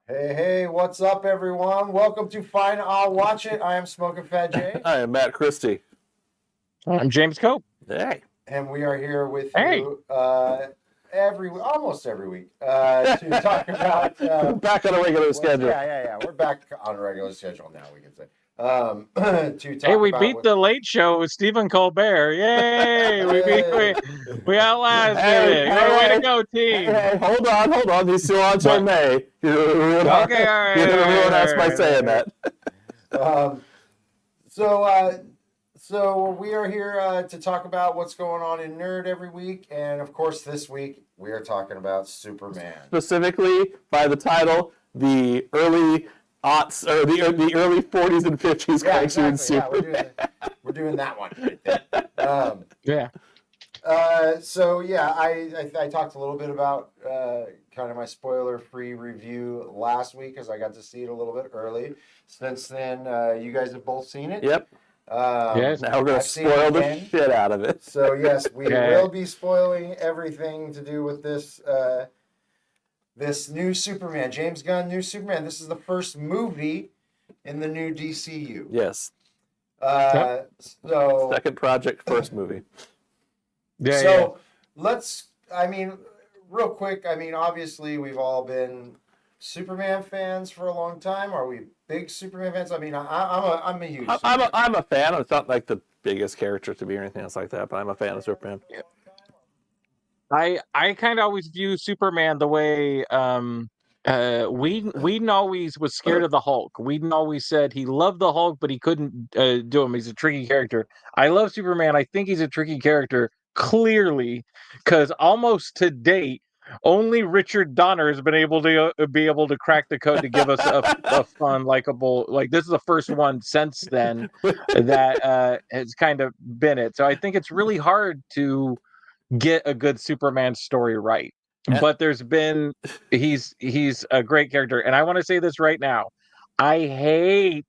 Hey, what's up, everyone? Welcome to Fine, I'll Watch It. I am Smoking Phat J. I am Matt Christy. I'm James Cope. Hey. And we are here with Hey. you almost every week to talk about... back on a regular schedule. Yeah. We're back on a regular schedule now, we can say. To talk Hey, we about beat the Late Show with Stephen Colbert. Yay! we outlasted it. Way to go, team. Hey, hold on. He's still on till May. Okay, all right. You don't ruin us by saying that. So we are here to talk about what's going on in Nerd every week, and of course this week we are talking about Superman. Specifically, by the title, the early aughts or the early 40s and 50s cartoon Superman. Yeah, we're doing that one right there. Yeah. I talked a little bit about kind of my spoiler-free review last week because I got to see it a little bit early. Since then, you guys have both seen it. Yep. Yes. Now we're going to spoil the shit out of it. So yes, we will be spoiling everything to do with this this new Superman, James Gunn new Superman. This is the first movie in the new DCU. Yes. So second project, first movie. Real quick, obviously we've all been Superman fans for a long time. Are we big Superman fans? I'm a huge I'm a fan. It's not like the biggest character to be or anything else like that, but I'm a fan of Superman. Yeah. I kind of always view Superman the way Whedon always was scared of the Hulk. Whedon always said he loved the Hulk, but he couldn't do him. He's a tricky character. I love Superman. I think he's a tricky character, clearly, because almost to date, only Richard Donner has been able to crack the code to give us a fun, likable. Like this is the first one since then that has kind of been it. So I think it's really hard to get a good Superman story right. But he's a great character, and I want to say this right now. I hate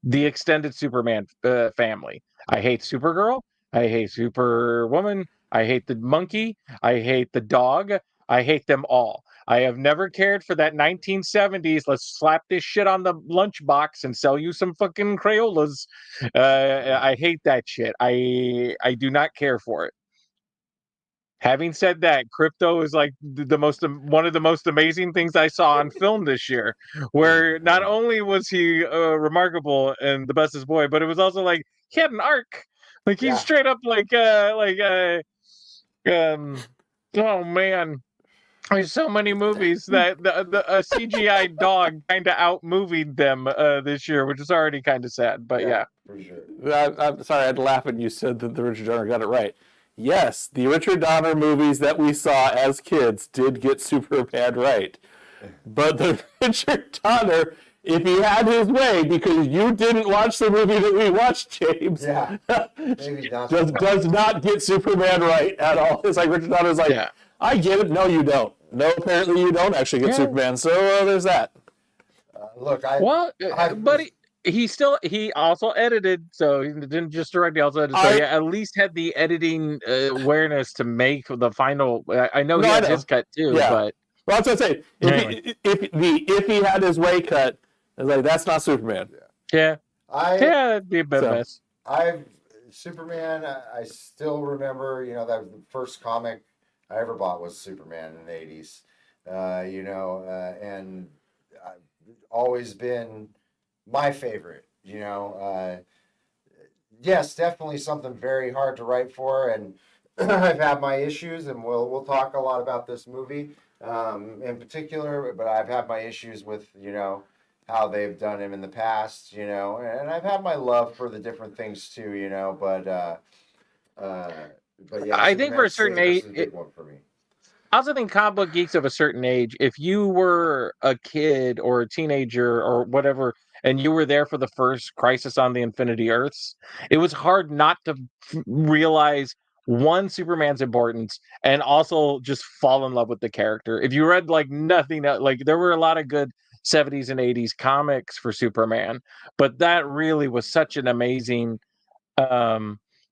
the extended Superman family. I hate Supergirl. I hate Superwoman. I hate the monkey. I hate the dog. I hate them all. I have never cared for that 1970s. Let's slap this shit on the lunchbox and sell you some fucking Crayolas. I hate that shit. I do not care for it. Having said that, Crypto is like one of the most amazing things I saw on film this year, where not only was he remarkable and the bestest boy, but it was also like he had an arc. Like he's straight up oh man, there's so many movies that a CGI dog kind of out-movied them this year, which is already kind of sad. But yeah. For sure. I'm sorry, I had to laugh when you said that the Richard Donner got it right. Yes, the Richard Donner movies that we saw as kids did get Superman right. But the Richard Donner, if he had his way, because you didn't watch the movie that we watched, James, does not get Superman right at all. It's like Richard Donner's like, I get it. No, you don't. No, apparently you don't actually get Superman. So there's that. He also edited, so he didn't just direct. He also edited, so he at least had the editing awareness to make the final. I know he had his cut too, but well, that's what I'm saying. If he had his way cut, it's like that's not Superman. It'd be a bit mess. Superman. I still remember, that was the first comic I ever bought was Superman in the '80s. And I've always been my favorite, yes, definitely something very hard to write for, and I've had my issues, and we'll talk a lot about this movie in particular, but I've had my issues with, how they've done him in the past, and I've had my love for the different things too, but yeah. I think for a certain age, one for me. I also think comic book geeks of a certain age, if you were a kid or a teenager or whatever, and you were there for the first Crisis on the Infinity Earths, it was hard not to realize, one, Superman's importance, and also just fall in love with the character. If you read nothing else, there were a lot of good 70s and 80s comics for Superman, but that really was such an amazing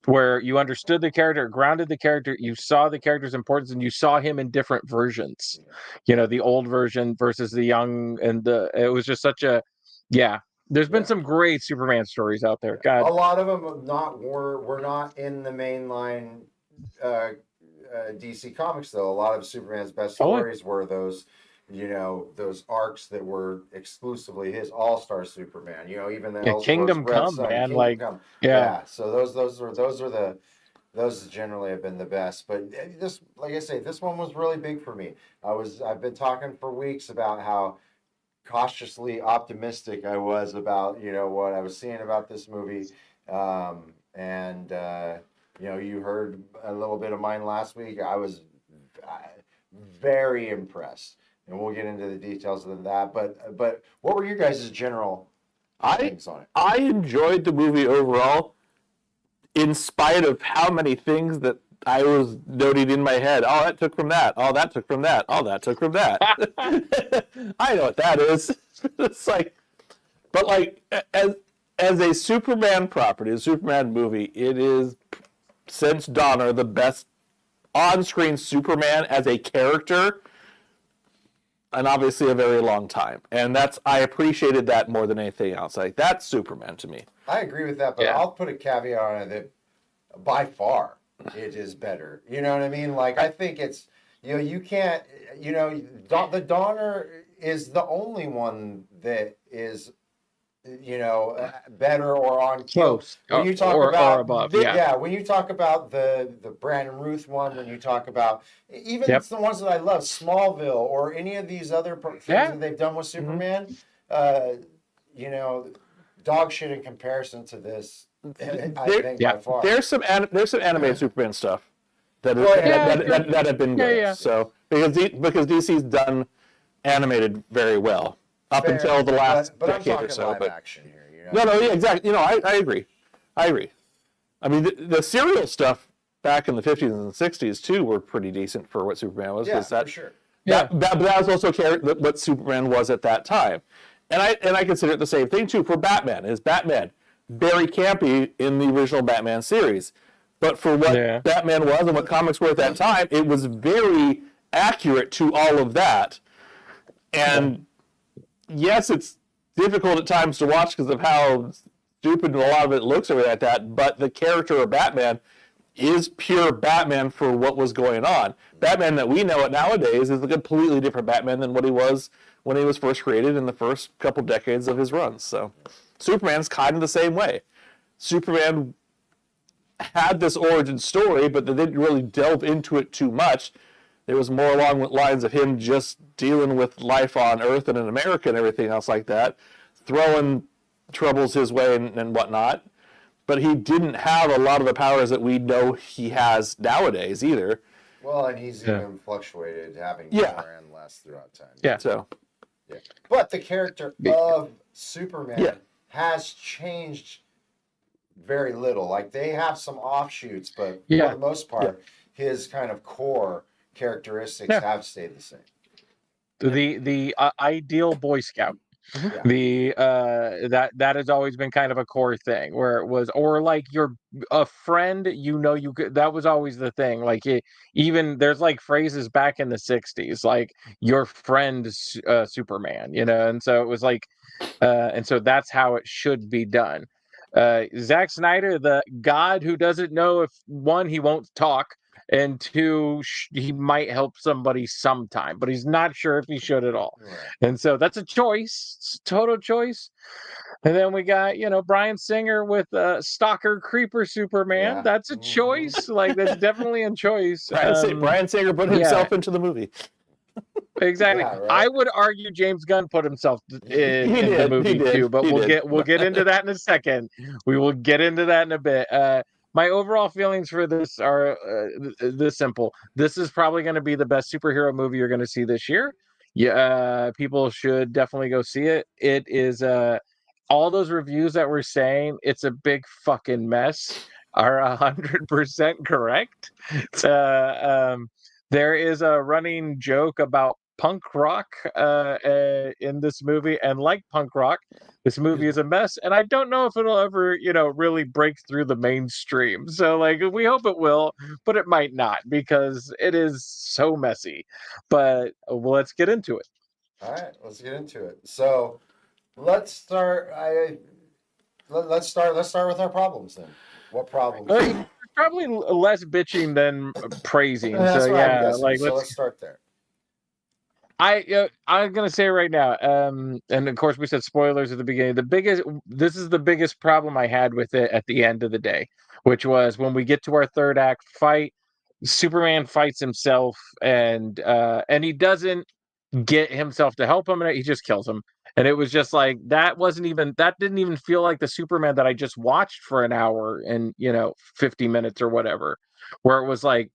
where you understood the character, grounded the character, you saw the character's importance, and you saw him in different versions. The old version versus the young, and it was just such a, yeah. There's been some great Superman stories out there. God, A lot of them were not in the mainline DC comics though. A lot of Superman's best stories were those, those arcs that were exclusively his All-Star Superman. Even the Kingdom Come, man, Kingdom Come. So those generally have been the best. But this, like I say, this one was really big for me. I've been talking for weeks about how cautiously optimistic I was about what I was seeing about this movie, you heard a little bit of mine last week. I was very impressed, and we'll get into the details of that. But what were your guys' general things on it? I enjoyed the movie overall, in spite of how many things that I was noting in my head. Oh, that took from that. Oh, that took from that. Oh, that took from that. I know what that is. It's like, but like as a Superman property, a Superman movie, it is since Donner the best on-screen Superman as a character, and obviously a very long time. And I appreciated that more than anything else. Like, that's Superman to me. I agree with that, but I'll put a caveat on it that by far it is better. You know what I mean? Like, I think it's, you can't, the Donner is the only one that is, better or on close. When you talk about or above, when you talk about the Brandon Ruth one, when you talk about even the ones that I love, Smallville, or any of these other things that they've done with Superman, dog shit in comparison to this. I think by far there's some animated Superman stuff that have been good. Yeah. So because DC's done animated very well up until the last decade or so. Live action here, No, yeah, exactly. I agree. I mean, the serial stuff back in the 50s and 60s too were pretty decent for what Superman was. Yeah, for sure. But that was also what Superman was at that time, and I consider it the same thing too for Batman. Is Batman very campy in the original Batman series, but for what Batman was and what comics were at that time, it was very accurate to all of that. And yes, it's difficult at times to watch because of how stupid a lot of it looks or like that, but the character of Batman is pure Batman for what was going on. Batman that we know it nowadays is a completely different Batman than what he was when he was first created in the first couple decades of his runs. So Superman's kind of the same way. Superman had this origin story, but they didn't really delve into it too much. It was more along the lines of him just dealing with life on Earth and in America and everything else like that, throwing troubles his way and whatnot. But he didn't have a lot of the powers that we know he has nowadays either. Well, and he's even fluctuated, having more and less throughout time. Yeah. So. Yeah. But the character of Superman has changed very little. Like, they have some offshoots, but for the most part, his kind of core characteristics have stayed the same. The ideal Boy Scout. The that has always been kind of a core thing, where it was, or like you're a friend, you could, that was always the thing. Like, even there's like phrases back in the 60s like your friend Superman, and so it was like and so that's how it should be done. Zack Snyder, the God who doesn't know if, one, he won't talk, and two, he might help somebody sometime, but he's not sure if he should at all. Right. And so that's a choice. It's a total choice. And then we got, Bryan Singer with Stalker Creeper Superman. Yeah. That's a choice. Like, that's definitely a choice. Bryan Singer put himself into the movie. Exactly. Yeah, right. I would argue James Gunn put himself in the movie too, but we'll get into that in a second. We will get into that in a bit. My overall feelings for this are this simple. This is probably going to be the best superhero movie you're going to see this year. Yeah, people should definitely go see it. It is all those reviews that we're saying it's a big fucking mess are 100% correct. There is a running joke about punk rock in this movie, and like punk rock, this movie is a mess, and I don't know if it'll ever, really break through the mainstream. So, like, we hope it will, but it might not because it is so messy. But well, let's get into it. All right, let's get into it. So let's start. Let's start with our problems then. What problems? Probably less bitching than praising. That's So what I'm yeah, guessing. like So let's start there. I'm gonna say right now, and of course we said spoilers at the beginning. This is the biggest problem I had with it at the end of the day, which was when we get to our third act fight. Superman fights himself, and he doesn't get himself to help him, and he just kills him. And it was just like that didn't even feel like the Superman that I just watched for an hour and 50 minutes or whatever, where it was like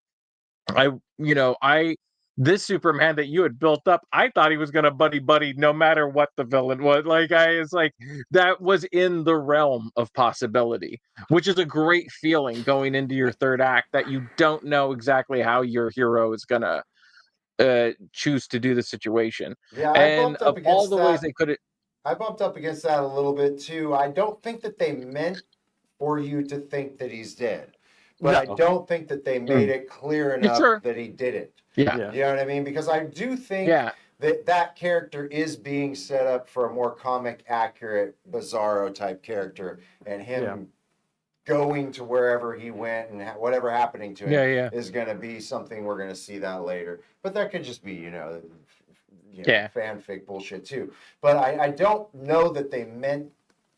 I you know I this Superman that you had built up, I thought he was gonna buddy no matter what the villain was. Like it's like that was in the realm of possibility, which is a great feeling going into your third act that you don't know exactly how your hero is gonna choose to do the situation. Yeah, I And bumped of up all against the ways that. they could have, I bumped up against that a little bit too. I don't think that they meant for you to think that he's dead, but I No. don't think that they made it clear enough sure. that he didn't. Yeah. You know what I mean? Because I do think Yeah. that character is being set up for a more comic accurate Bizarro type character, and him going to wherever he went and whatever happening to him is going to be something we're going to see that later. But that could just be, fanfic bullshit too. But I don't know that they meant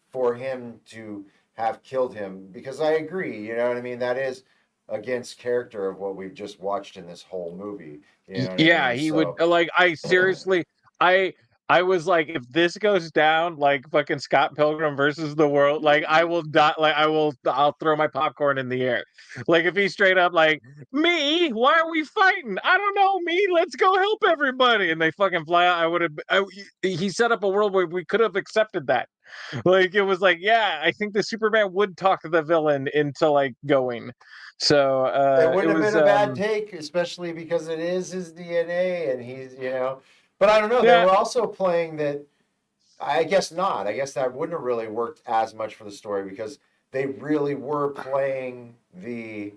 for him to have killed him, because I agree, you know what I mean? That is against character of what we've just watched in this whole movie. You know what I mean? He would like. I seriously, I was like, if this goes down like fucking Scott Pilgrim versus the World, like I will die. Like I'll throw my popcorn in the air. Like if he's straight up like, me, why are we fighting? I don't know, me, let's go help everybody, and they fucking fly out. I would have. He set up a world where we could have accepted that. Like it was like, yeah, I think the Superman would talk the villain into like going. So it wouldn't have was, been a bad take, especially because it is his DNA and he's, But I don't know. They were also playing that. I guess not. I guess that wouldn't have really worked as much for the story, because they really were playing the,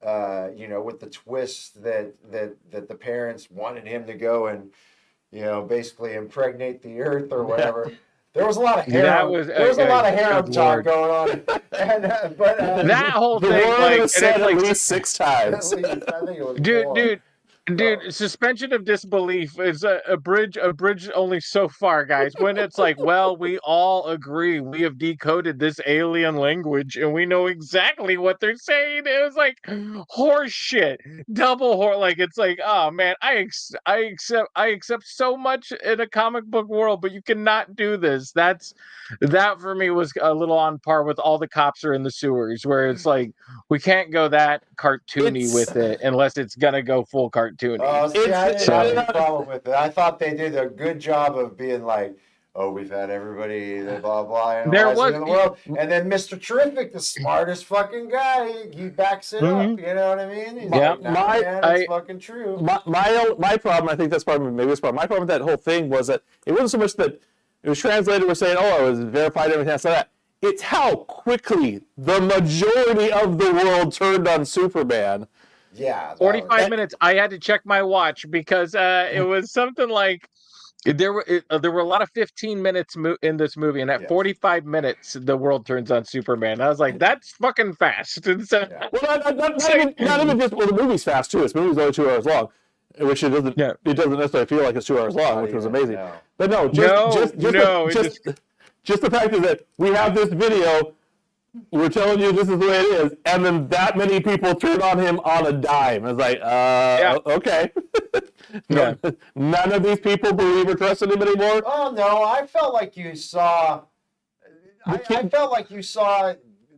with the twist that the parents wanted him to go and, basically impregnate the earth or whatever. There was a lot of harem. There was a lot of harem talk going on, but that whole the thing, word was said at least 6 times. At least, I think it was Dude, suspension of disbelief is a bridge only so far, guys. When it's like, well, we all agree we have decoded this alien language and we know exactly what they're saying. It was like horse shit, double horse. Like it's like, oh man, I accept so much in a comic book world, but you cannot do this. That for me was a little on par with All the Cops Are in the Sewers, where it's like we can't go that cartoony with it unless it's gonna go full cartoony. See, I didn't have any problem with it. I thought they did a good job of being like, oh, we've had everybody, blah, blah, analyzing in the world. And then Mr. Terrific, the smartest fucking guy, he backs it up. You know what I mean? He's like, it's fucking true. My problem, I think that's maybe this problem. My problem with that whole thing was that it wasn't so much that it was translated, was saying, oh, it was verified, everything else like that. It's how quickly the majority of the world turned on Superman. Yeah, 45 minutes. I had to check my watch because it was something like there were a lot of 15 minutes in this movie, and at 45 minutes the world turns on Superman. I was like, that's fucking fast. And so, well, not even just, well, the movie's fast too. This movie's only 2 hours long, which it doesn't necessarily feel like it's 2 hours long, which was amazing. No. But just the fact is that we have this video. We're telling you this is the way it is, and then that many people turn on him on a dime. It's like, okay. None of these people believe or trust in him anymore. Oh no, I felt like you saw. I felt like you saw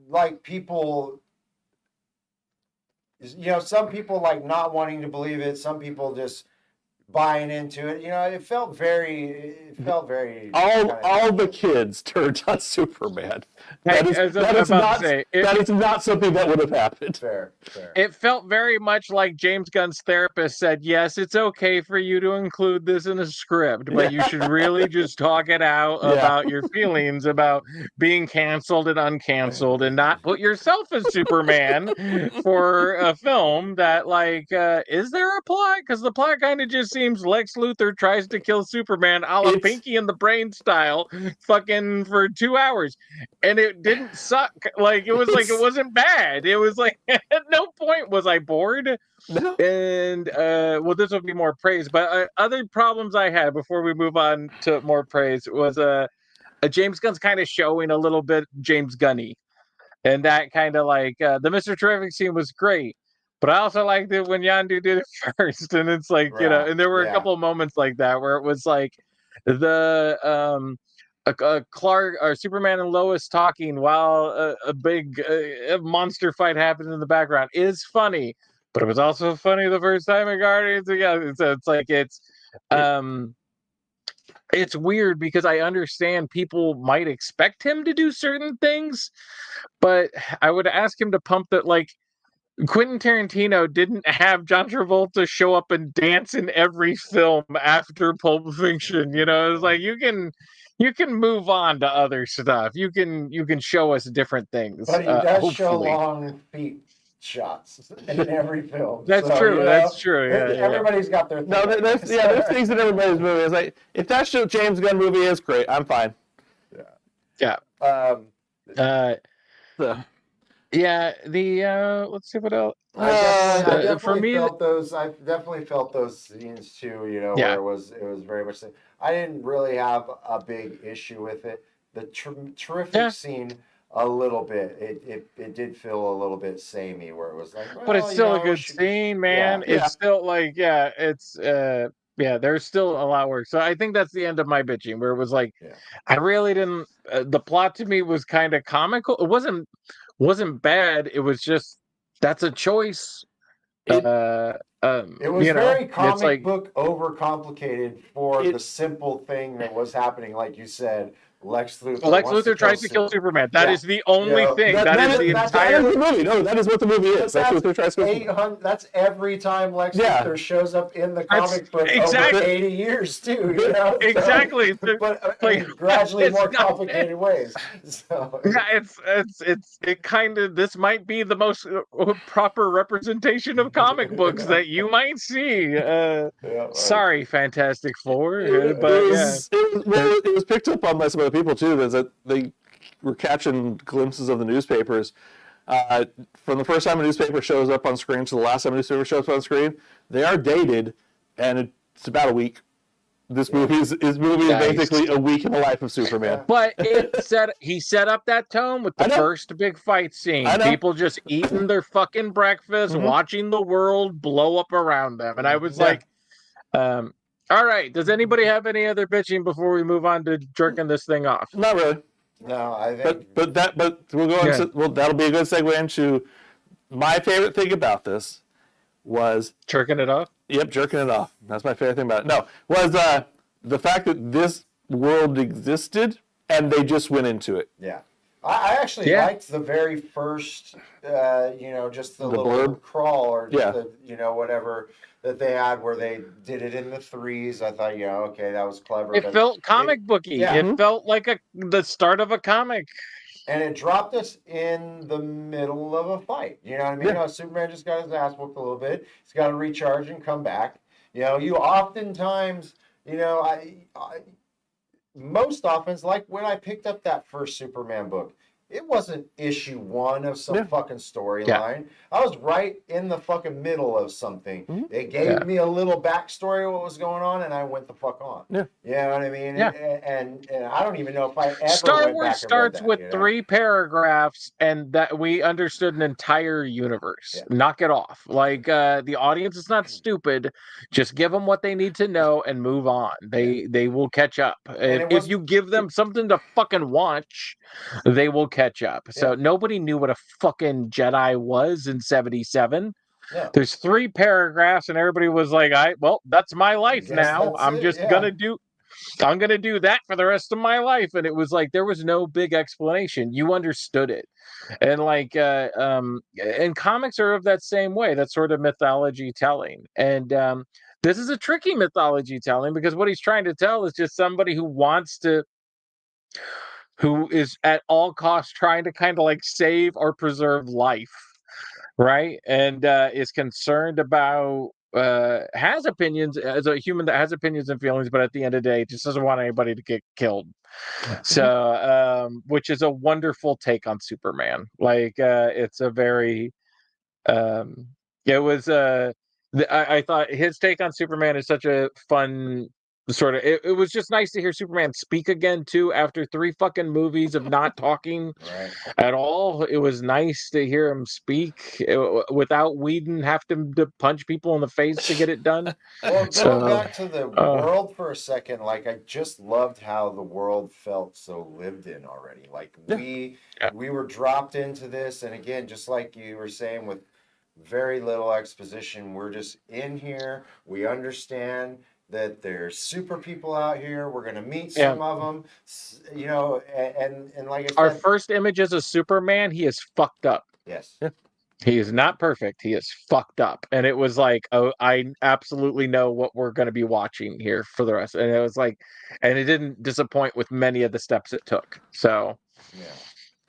like people. Some people like not wanting to believe it. Some people just buying into it. It felt very All the kids turned on Superman. Hey, That is as I'm that is about not to say, that is not something that would have happened. fair. it felt very much like James Gunn's therapist said, yes, it's okay for you to include this in a script, but you should really just talk it out Yeah. about your feelings about being canceled and uncanceled and not put yourself as Superman for a film that, like, is there a plot? Because the plot kind of just seems Lex Luthor tries to kill Superman a la It's- Pinky and the Brain style fucking for 2 hours. And it didn't suck. Like, it was like, it wasn't bad. It was like, at no point was I bored. No. And well, this will be more praise, but other problems I had before we move on to more praise was James Gunn's kind of showing a little bit James Gunny, and that kind of like the Mr. Terrific scene was great, but I also liked it when Yondu did it first, and it's like Right, and there were a yeah. couple of moments like that where it was like the Clark or Superman and Lois talking while a big monster fight happens in the background is funny, but it was also funny the first time in Guardians. Yeah, it's like it's weird because I understand people might expect him to do certain things, but I would ask him to pump that. Like, Quentin Tarantino didn't have John Travolta show up and dance in every film after Pulp Fiction. It's like you can move on to other stuff. You can show us different things. But he does show hopefully. long feet shots in every film. That's so, true. That's true. Yeah, everybody's got their thing. No, there's things in everybody's movie. It's like, if that James Gunn movie is great, I'm fine. Yeah. So, Yeah. The let's see what else. I definitely for me, felt those. I definitely felt those scenes too. Yeah. Where it was very much. I didn't really have a big issue with it. The terrific scene, a little bit. It did feel a little bit samey, where it was like, well, but it's still a good scene, man. Yeah. It's still like, it's there's still a lot of work. So I think that's the end of my bitching, where it was like, I really didn't. The plot to me was kind of comical. It wasn't bad. It was just that's a choice. It was very comic book overcomplicated for the simple thing that was happening, like you said. Lex Luthor tries to kill Superman. That is the only thing. That is the entire movie. No, that is what the movie is. Lex Luthor tries to kill Superman. That's every time Lex Luthor shows up in the comic book over 80 years too. Exactly. So, but gradually more complicated ways. So. Yeah, it kind of, this might be the most proper representation of comic books that you might see. Sorry, Fantastic Four, but it was picked up on by some other people too. Is that they were catching glimpses of the newspapers from the first time a newspaper shows up on screen to the last time a newspaper shows up on screen. They are dated, and it's about a week. This movie is basically a week in the life of Superman. But he set up that tone with the first big fight scene. People just eating their fucking breakfast, watching the world blow up around them, and I was like, all right, does anybody have any other bitching before we move on to jerking this thing off? Not really. No, I think. But we'll go into, that'll be a good segue into my favorite thing about this was jerking it off. Yep, jerking it off. That's my favorite thing about it. No, was the fact that this world existed and they just went into it. Yeah. I actually liked the very first, just the little blurb crawl or just the, whatever that they had where they did it in the threes. I thought, okay, that was clever. It felt comic booky. Yeah. It felt like the start of a comic. And it dropped us in the middle of a fight. You know what I mean? Yeah. Superman just got his ass whooped a little bit. He's got to recharge and come back. You oftentimes, most often, like when I picked up that first Superman book, it wasn't issue 1 of some fucking storyline. Yeah. I was right in the fucking middle of something. It gave me a little backstory of what was going on, and I went the fuck on. Yeah. You know what I mean? Yeah. And I don't even know if I ever Star went Wars back starts and read that, with 3 paragraphs, and that we understood an entire universe. Yeah. Knock it off. Like, the audience is not stupid. Just give them what they need to know and move on. They will catch up. If you give them something to fucking watch, they will catch up. So nobody knew what a fucking Jedi was in 77. Yeah. There's 3 paragraphs, and everybody was like, well, that's my life guess now. that's I'm it, just yeah. I'm gonna do that for the rest of my life. And it was like there was no big explanation. You understood it. And and comics are of that same way, that sort of mythology telling. And this is a tricky mythology telling, because what he's trying to tell is just somebody who is at all costs trying to kind of like save or preserve life, right? And is concerned about has opinions, as a human that has opinions and feelings, but at the end of the day just doesn't want anybody to get killed. So which is a wonderful take on Superman. Like it's a very it was I thought his take on Superman is such a fun sort of. It was just nice to hear Superman speak again too, after 3 fucking movies of not talking Right. at all. It was nice to hear him speak without Whedon have to punch people in the face to get it done. Well, going So, back to the world for a second, like I just loved how the world felt so lived in already. Like we were dropped into this, and again, just like you were saying, with very little exposition, we're just in here. We understand that there's super people out here. We're gonna meet some of them, you know, and like I said, our first image as a Superman, he is fucked up. yes. He is not perfect. He is fucked up. And it was like, oh, I absolutely know what we're going to be watching here for the rest. And it was like, and it didn't disappoint with many of the steps it took. So,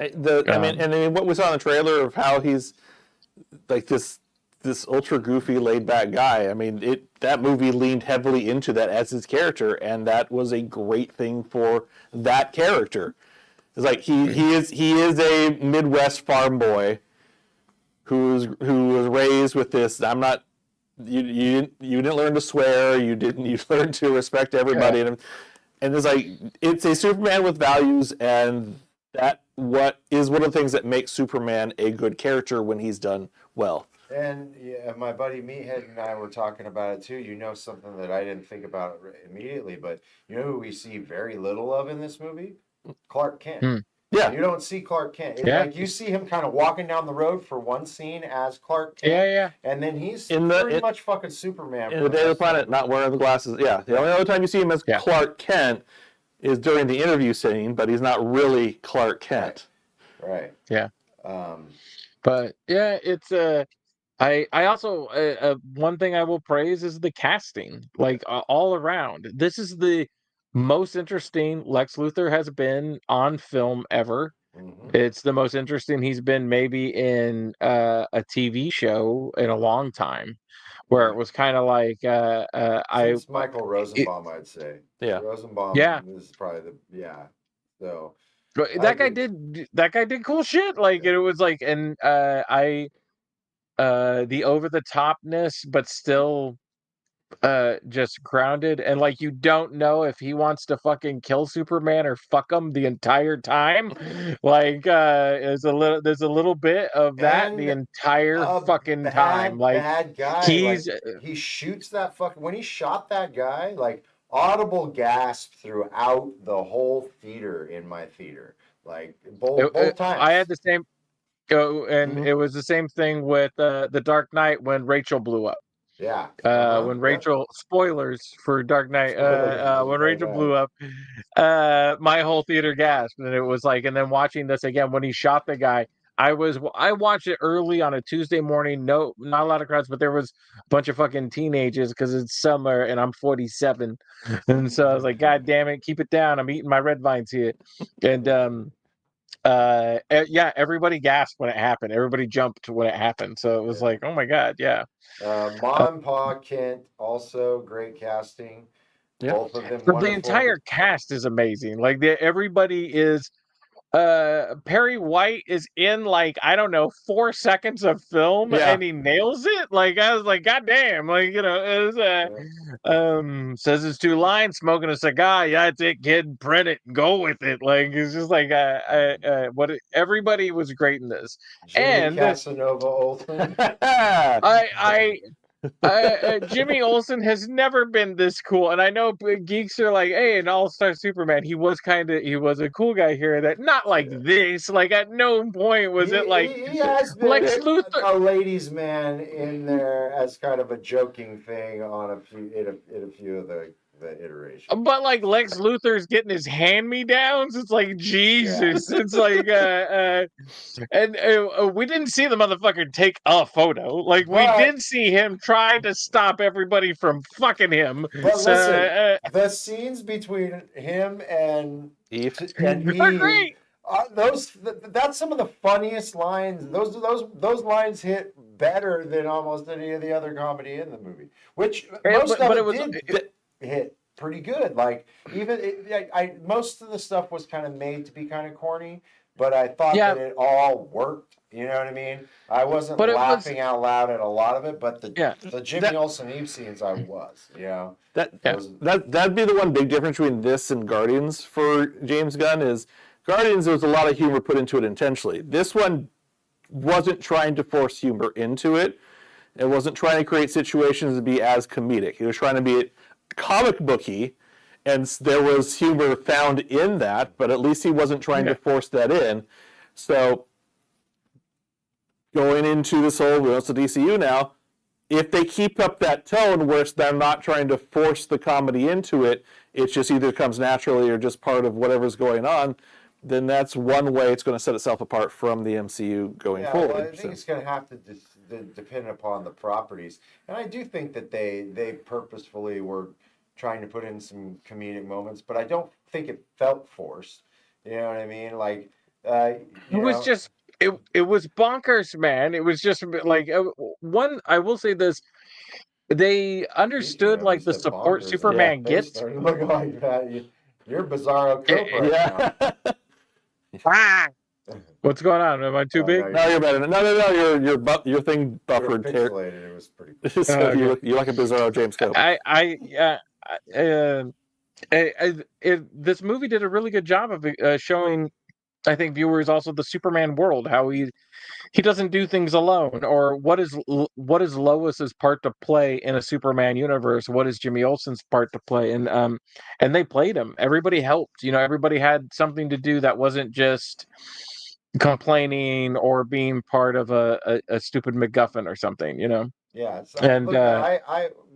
I mean, what we saw in the trailer of how he's like this ultra goofy, laid back guy. I mean, that movie leaned heavily into that as his character, and that was a great thing for that character. It's like he is a Midwest farm boy who was raised with this. I'm not. You didn't learn to swear. You learned to respect everybody, and it's like it's a Superman with values, and that is one of the things that makes Superman a good character when he's done well. And yeah, my buddy Meathead and I were talking about it too. You know, something that I didn't think about immediately, but you know who we see very little of in this movie? Clark Kent. Yeah. You don't see Clark Kent. Like you see him kind of walking down the road for one scene as Clark Kent. Yeah. And then he's pretty much fucking Superman. In the Day of the Planet, not wearing the glasses. Yeah. The only other time you see him as Clark Kent is during the interview scene, but he's not really Clark Kent. Right. Yeah. But yeah, it's I also one thing I will praise is the casting, like all around. This is the most interesting Lex Luthor has been on film ever. Mm-hmm. It's the most interesting he's been maybe in a TV show in a long time, where it was kind of like Since Michael Rosenbaum, I'd say. Yeah. Rosenbaum is probably so that guy did cool shit. Like it was like, and the over the topness, but still just grounded, and like you don't know if he wants to fucking kill Superman or fuck him the entire time. Like there's a little bit of that the entire fucking time. Like bad guy. He shoots that when he shot that guy, like audible gasp throughout the whole theater in my theater. Like both times. I had the same and it was the same thing with the Dark Knight when Rachel blew up. Yeah. When Rachel, spoilers for Dark Knight, when Rachel blew up, my whole theater gasped, and it was like, and then watching this again when he shot the guy, I watched it early on a Tuesday morning. No, not a lot of crowds, but there was a bunch of fucking teenagers because it's summer and I'm 47, and so I was like, God damn it, keep it down. I'm eating my red vines here, and everybody gasped when it happened. Everybody jumped when it happened. So it was like, oh my God, yeah. Mom and Pa Kent, also great casting. Yeah. Both of them. The entire cast is amazing. Like everybody is. Perry White is in like, I don't know, 4 seconds of film and he nails it. Like I was like, God damn, like, you know, it was says his 2 lines, smoking a cigar, yeah, it's it, kid, print it, go with it. Like it's just like everybody was great in this. Jimmy Casanova Olsen. Jimmy Olsen has never been this cool, and I know geeks are like, "Hey, an all-star Superman." He was a cool guy here. That not like this. Like at no point was it like He has Lex been Luthor. a ladies' man in there as kind of a joking thing on a few in a few of the iterations. But like Lex Luthor's getting his hand-me-downs. It's like Jesus. It's like and we didn't see the motherfucker take a photo. Like we did see him try to stop everybody from fucking him. But So, listen, the scenes between him and Eve. and are Eve, great. that's some of the funniest lines. Those lines hit better than almost any of the other comedy in the movie. Which most of it did hit pretty good. Like even most of the stuff was kind of made to be kind of corny, but I thought that it all worked. You know what I mean? I wasn't laughing out loud at a lot of it, but the Jimmy Olsen Eve scenes, I was. You know, that'd be the one big difference between this and Guardians for James Gunn is Guardians. There was a lot of humor put into it intentionally. This one wasn't trying to force humor into it. It wasn't trying to create situations to be as comedic. He was trying to be comic booky, and there was humor found in that, but at least he wasn't trying to force that in. So going into this whole the DCU now, if they keep up that tone where they're not trying to force the comedy into it, it just either comes naturally or just part of whatever's going on, then that's one way it's going to set itself apart from the MCU going forward. Well, I think it's going to have to depend upon the properties. And I do think that they purposefully were trying to put in some comedic moments, but I don't think it felt forced. You know what I mean? Like, was just... It was bonkers, man. It was just like one. I will say this: they understood like the support bonkers, Superman gets. Looking like that. You're Bizarro Cope right now. What's going on? Am I too big? No, you're better. No. Your thing buffered. It was pretty cool. So you like a Bizarro James Cope. This movie did a really good job of showing, I think, viewers also the Superman world, how he doesn't do things alone, or what is Lois's part to play in a Superman universe, what is Jimmy Olsen's part to play, and they played him. Everybody helped, everybody had something to do that wasn't just complaining or being part of a stupid MacGuffin or something, Yeah, and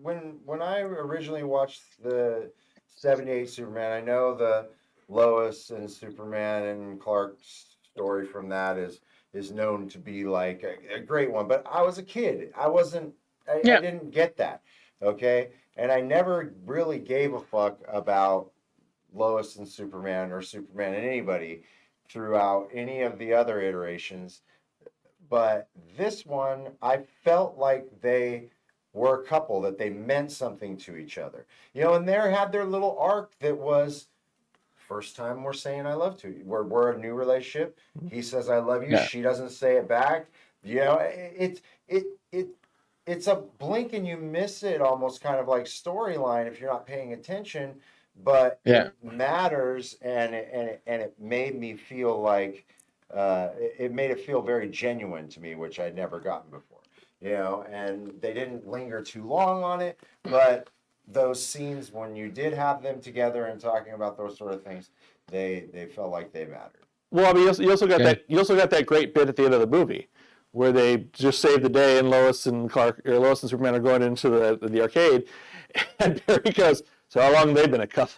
when I originally watched the '78 Superman, I know the Lois and Superman and Clark's story from that is known to be like a great one, but I was a kid. I didn't get that. Okay. And I never really gave a fuck about Lois and Superman or Superman and anybody throughout any of the other iterations. But this one, I felt like they were a couple, that they meant something to each other. And they had their little arc that was, first time we're saying I love to you. We're a new relationship. He says I love you. Yeah. She doesn't say it back. It's a blink and you miss it, almost kind of like storyline if you're not paying attention. But it matters, and it made me feel like it made it feel very genuine to me, which I'd never gotten before. And they didn't linger too long on it, but those scenes when you did have them together and talking about those sort of things, they felt like they mattered. Well, I mean, you also got that great bit at the end of the movie where they just saved the day and Lois and Superman are going into the arcade, and Barry goes, "So how long have they been a couple?"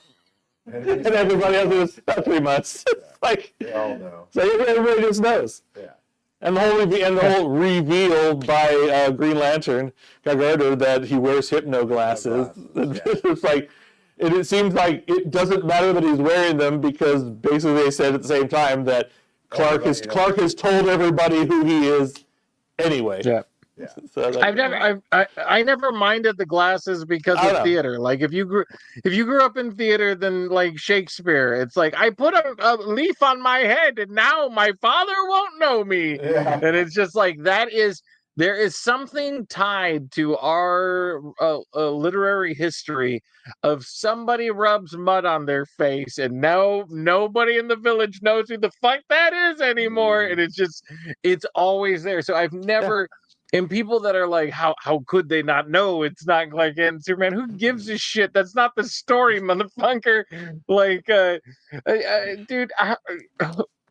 And everybody else goes, "About 3 months." Like they all know. So everybody just knows. Yeah. And the whole reveal by Green Lantern, Guy Gardner, that he wears hypno glasses. It's like, it seems like it doesn't matter that he's wearing them, because basically they said at the same time that Clark has told everybody who he is anyway. Yeah. Yeah. So I never minded the glasses because of theater. Like if you grew up in theater, then like Shakespeare, it's like I put a leaf on my head and now my father won't know me. Yeah. And it's just like there is something tied to our literary history of somebody rubs mud on their face and now nobody in the village knows who the fuck that is anymore. And it's always there. So I've never And people that are like, how could they not know it's not Clark Kent and Superman? Who gives a shit? That's not the story, motherfucker. Like, dude,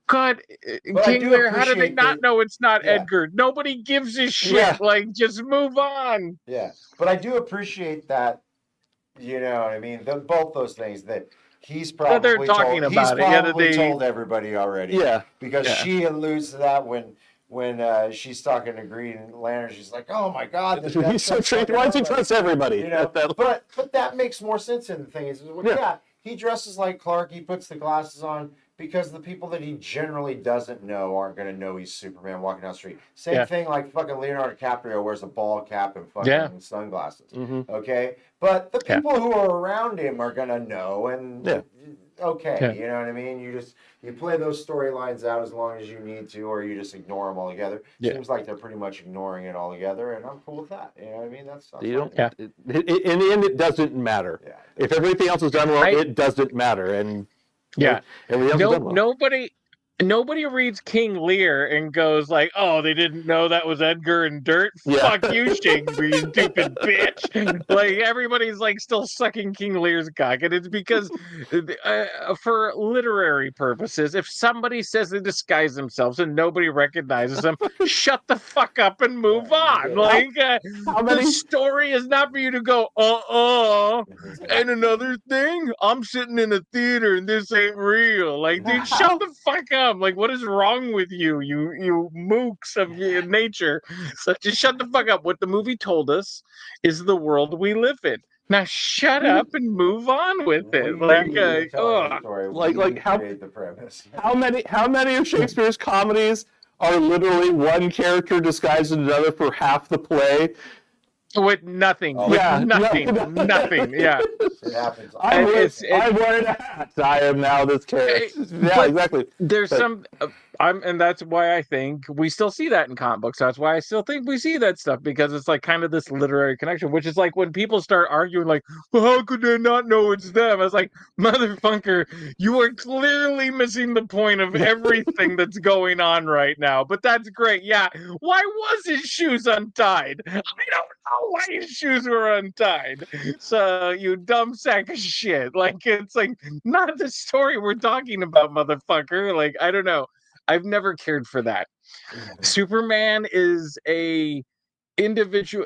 God, But I King do Lear, how do they appreciate not that. know it's not Yeah, Edgar? Nobody gives a shit. Yeah. Like, just move on. yeah. But I do appreciate that. You know what I mean? Both those things that he's That they're probably talking told. He's about it. Yeah, that probably they. told everybody already. Yeah. Because Yeah. she alludes to that when she's talking to Green Lantern. She's like, "Oh my God, He's so trained. Why does he trust everybody? You know, That- but that makes more sense in the thing. Is well, Yeah. yeah, he dresses like Clark. He puts the glasses on because the people that he generally doesn't know aren't going to know he's Superman walking down the street. Same Yeah. thing like fucking Leonardo DiCaprio wears a ball cap and fucking Yeah. sunglasses. Mhm. Okay, but the Yeah. people who are around him are going to know and. Yeah. Okay, Yeah. you know what I mean. You play those storylines out as long as you need to, or you just ignore them altogether. Yeah. Seems like they're pretty much ignoring it altogether, and I'm cool with that. You know what I mean? That's You don't. Yeah. In the end, it doesn't matter. Yeah. If everything else is done well, I- it doesn't matter. And Yeah. everything else is done well. Nobody reads King Lear and goes like, "Oh, they didn't know that was Edgar and Dirt." Yeah. Fuck you, Shakespeare, you stupid bitch! Like everybody's like still sucking King Lear's cock, and it's because, for literary purposes, if somebody says they disguise themselves and nobody recognizes them, shut the fuck up and move Yeah, on. you Like How the many? story is not for you to go, And another thing, I'm sitting in a theater and this ain't real. Like, dude, shut the fuck up. Like, what is wrong with you? You mooks of nature. So just shut the fuck up. What the movie told us is the world we live in. Now shut up and move on with it. Like, telling the story. Like- we how- create the premise. How many of Shakespeare's comedies are literally one character disguised as another for half the play? with nothing. Oh, with yeah, nothing. Nothing. Yeah. It happens. I'm It's- wearing a hat. I am now this character. Yeah, but- exactly. There's But- some and that's why I think we still see that in comic books. That's why I still think we see that stuff, because it's like kind of this literary connection, which is like when people start arguing like, well, how could they not know it's them? I was like, motherfucker, you are clearly missing the point of everything that's going on right now. But that's great. Yeah. Why was his shoes untied? I don't know why his shoes were untied. So you dumb sack of shit. Like, it's like not the story we're talking about, motherfucker. Like, I don't know. I've never cared for that. Superman is a individual.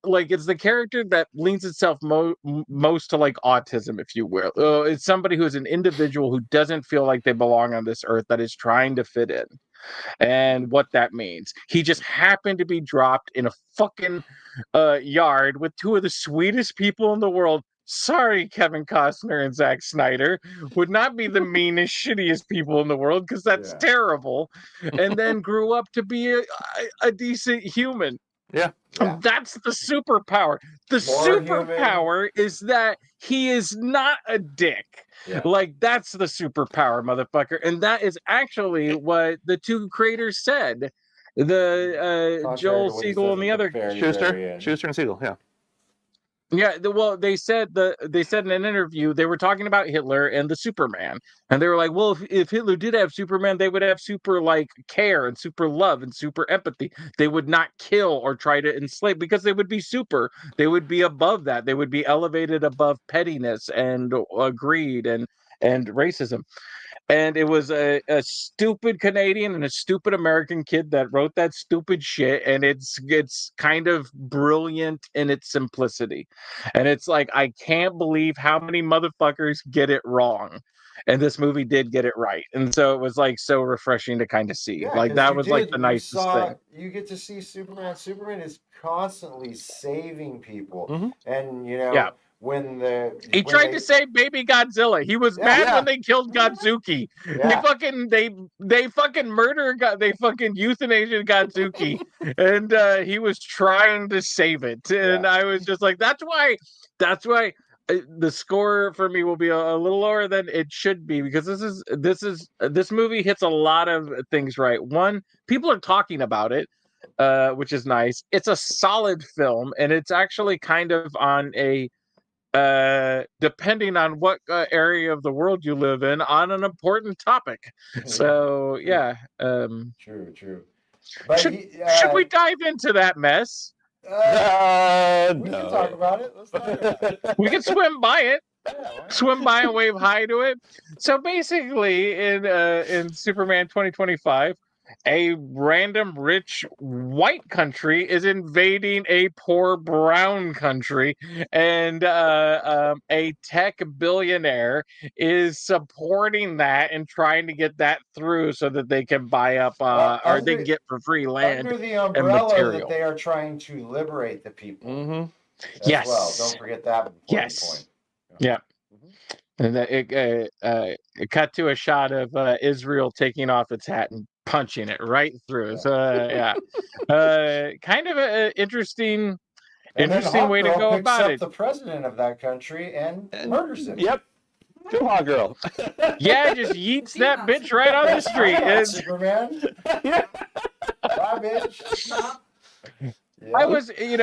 Like, it's the character that leans itself most to like autism, if you will. It's somebody who is an individual who doesn't feel like they belong on this earth, that is trying to fit in. And what that means, he just happened to be dropped in a fucking yard with two of the sweetest people in the world. Sorry, Kevin Costner and Zack Snyder would not be the meanest, shittiest people in the world, because that's Yeah. terrible. And then grew up to be a decent human. Yeah. Yeah. That's the superpower. The More superpower is that he is not a dick. Yeah. Like, that's the superpower, motherfucker. And that is actually what the two creators said. The Contrary Joel to what he Siegel says and the at other very Schuster end. and Siegel. Yeah. Yeah, well, they said in an interview they were talking about Hitler and the Superman, and they were like, well, if Hitler did have Superman, they would have super like care and super love and super empathy. They would not kill or try to enslave, because they would be super. They would be above that. They would be elevated above pettiness and greed and racism. And it was a stupid Canadian and a stupid American kid that wrote that stupid shit. And it's kind of brilliant in its simplicity. And it's like, I can't believe how many motherfuckers get it wrong. And this movie did get it right. And so it was like so refreshing to kind of see. Yeah, Like, 'cause that you was like did. the You nicest saw- thing. You get to see Superman. Superman is constantly saving people, Mhm. and Yeah. when He tried to save baby Godzilla. He was mad Yeah. when they killed Godzuki. Yeah. They fucking murder. They fucking euthanasia Godzuki, and he was trying to save it. And I was just like, that's why the score for me will be a little lower than it should be, because this movie hits a lot of things right. One, people are talking about it, which is nice. It's a solid film, and it's actually kind of on a depending on what area of the world you live in, on an important topic. So yeah, True. But Should we dive into that mess? we can No. talk about it. Let's talk about it. We can swim by it. Yeah, why not? Swim by and wave hi to it. So basically, in Superman 2025, a random rich white country is invading a poor brown country, and a tech billionaire is supporting that and trying to get that through so that they can buy up or they can get for free land Under the and umbrella material. that they are trying to liberate the people Mm-hmm. as Yes. well. Don't forget that important Yes. point. Yeah. Mhm. And then it cut to a shot of Israel taking off its hat and punching it right through. Yeah. So kind of an interesting And then Interesting Hawk way to Girl go picks about up it. the president of that country and murders him. Yep. Go Hot Girl. Yeah, just yeets that bitch right on the street. Come on, And Superman. Yeah. Bye, bitch. Yeah. I was, we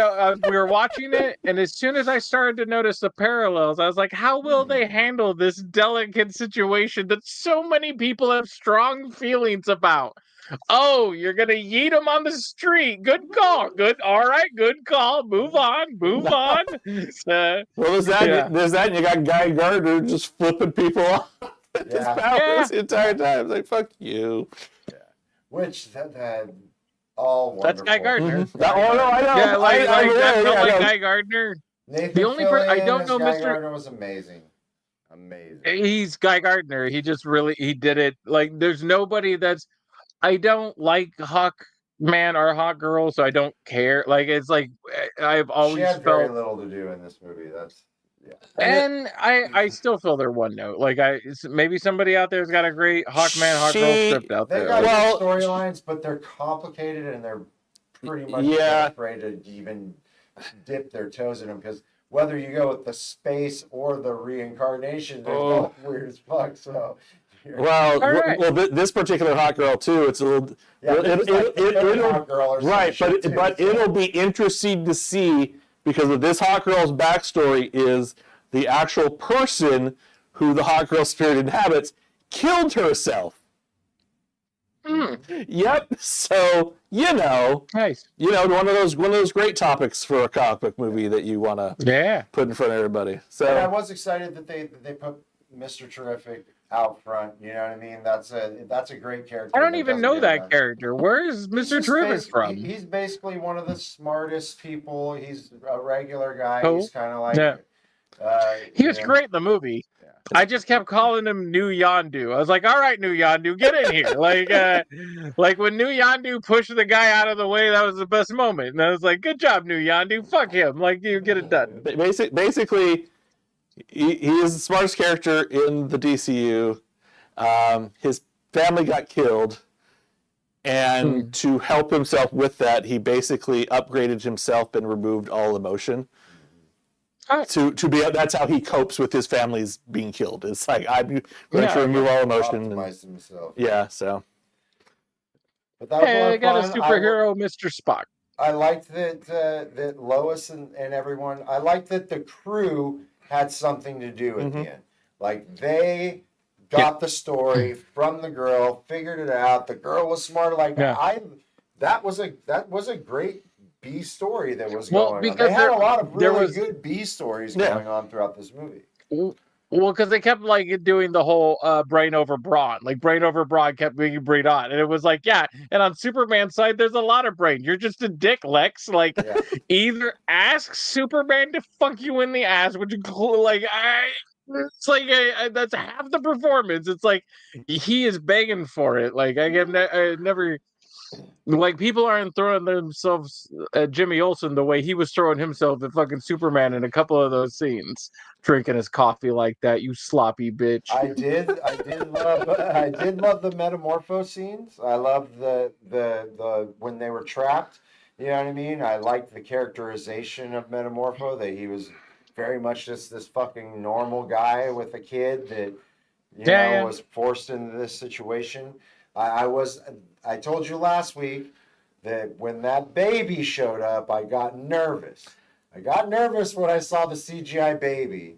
were watching it, and as soon as I started to notice the parallels, I was like, how will they handle this delicate situation that so many people have strong feelings about? Oh, you're gonna yeet him on the street. Good call. Good. All right. Good call. Move on. Move on. Well, there's that. Yeah. There's that, and you got Guy Gardner just flipping people off at his Yeah. palace the entire time. It's like, fuck you. Which that all wonderful. That's Guy Gardner. Oh, no, I know. Yeah, like I that felt like know. Guy Gardner. Nathan The only I don't Fillion know, as Guy Mr. Gardner was amazing. Amazing. He's Guy Gardner. He just really he did it. Like there's nobody that's. I don't like Hawk Man or Hawk Girl, so I don't care. Like it's like I've She always had very felt. little to do in this movie. That's yeah. And I still feel they're one note. Like maybe somebody out there's got a great Hawkman, Hawk Girl script out They there. got Well- good storylines, but they're complicated and they're pretty much Yeah. afraid to even dip their toes in them because whether you go with the space or the reincarnation, they're both weird as fuck. So. Well, All right. this particular Hot Girl too. It's a little. Yeah, It'll Hot Girl or some right, shit, too, but so. it'll be interesting to see because of this Hot Girl's backstory is the actual person who the Hot Girl spirit inhabits killed herself. Yep. So Nice. one of those great topics for a comic book movie that you want to Yeah. put in front of everybody. And I So was excited that they put Mr. Terrific out front. You know what I mean? That's a great character. I don't that even doesn't know get that enough. character. Where is He's Mr. just Terrific from? He's basically one of the smartest people. He's a regular guy. Oh, He's kind of like yeah. He was you know, great in the movie. Yeah. I just kept calling him New Yondu. I was like, all right, New Yondu, get in here. Like when New Yondu pushed the guy out of the way, that was the best moment. And I was like, good job, New Yondu. Fuck him. Like, you get it done. basically, he is the smartest character in the DCU. His family got killed, and to help himself with that, he basically upgraded himself and removed all emotion. Right. To be that's how he copes with his family's being killed. It's like I'm going to remove all emotion. optimize himself. Yeah, so But that was a lot Hey, I of got a fun. superhero, Mr. Spock. I liked that Lois and everyone. I liked that the crew had something to do at the end. Like they got the story from the girl, figured it out. The girl was smart. Like that was a great B story that was going on. because They had a lot of really good B stories Yeah. going on throughout this movie. Well, because they kept like doing the whole brain over brawn, like brain over brawn kept being brain on, and it was like, yeah. And on Superman's side, there's a lot of brain. You're just a dick, Lex. Like, either ask Superman to fuck you in the ass, which like it's like that's half the performance. It's like he is begging for it. Like I never. Like people aren't throwing themselves at Jimmy Olsen the way he was throwing himself at fucking Superman in a couple of those scenes, drinking his coffee like that. You sloppy bitch. I did love the metamorpho scenes. I loved the when they were trapped. You know what I mean? I liked the characterization of Metamorpho, that he was very much just this fucking normal guy with a kid that was forced into this situation. I told you last week that when that baby showed up, I got nervous. I got nervous when I saw the CGI baby.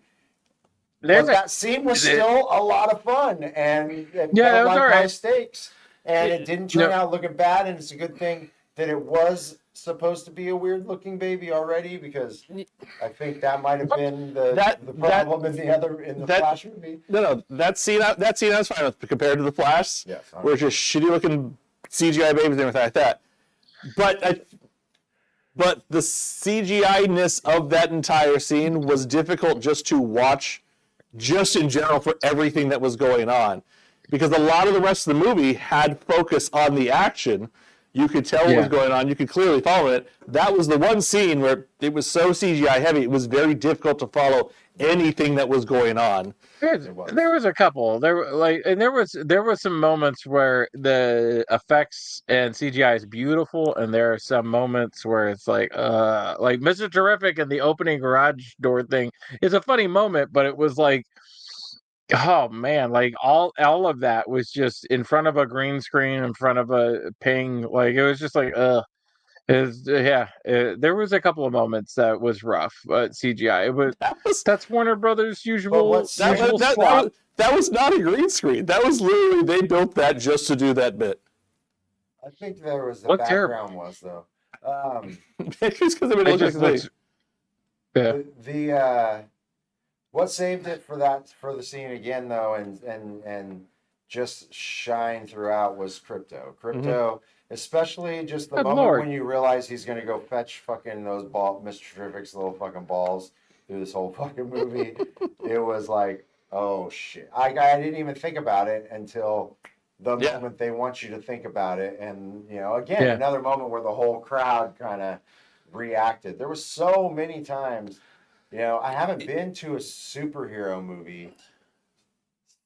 But that scene was still a lot of fun, and it felt like high stakes. and it didn't turn out looking bad, and it's a good thing that it was supposed to be a weird looking baby already, because I think that might have been the problem in the Flash movie. No, that scene I was fine with compared to the Flash, Yes, where it's just shitty looking CGI babies and everything like that. But the CGI-ness of that entire scene was difficult just to watch, just in general, for everything that was going on. Because a lot of the rest of the movie had focus on the action. You could tell what was going on. You could clearly follow it. That was the one scene where it was so CGI heavy, it was very difficult to follow anything that was going on. There was a couple. There was some moments where the effects and CGI is beautiful, and there are some moments where it's like Mr. Terrific and the opening garage door thing is a funny moment, but it was like, oh man, like all of that was just in front of a green screen, in front of a ping, like it was just like there was a couple of moments that was rough, but CGI. That's Warner Brothers' usual slot. That was not a green screen. That was literally, they built that just to do that bit. I think there was the background was though. Just because it looks like what saved it for the scene again though, and just shine throughout was Crypto. Especially just the moment when you realize he's going to go fetch fucking those Mr. Terrific's little fucking balls through this whole fucking movie. It was like, oh shit. I didn't even think about it until the moment they want you to think about it. And, again, another moment where the whole crowd kind of reacted. There was so many times, I haven't been to a superhero movie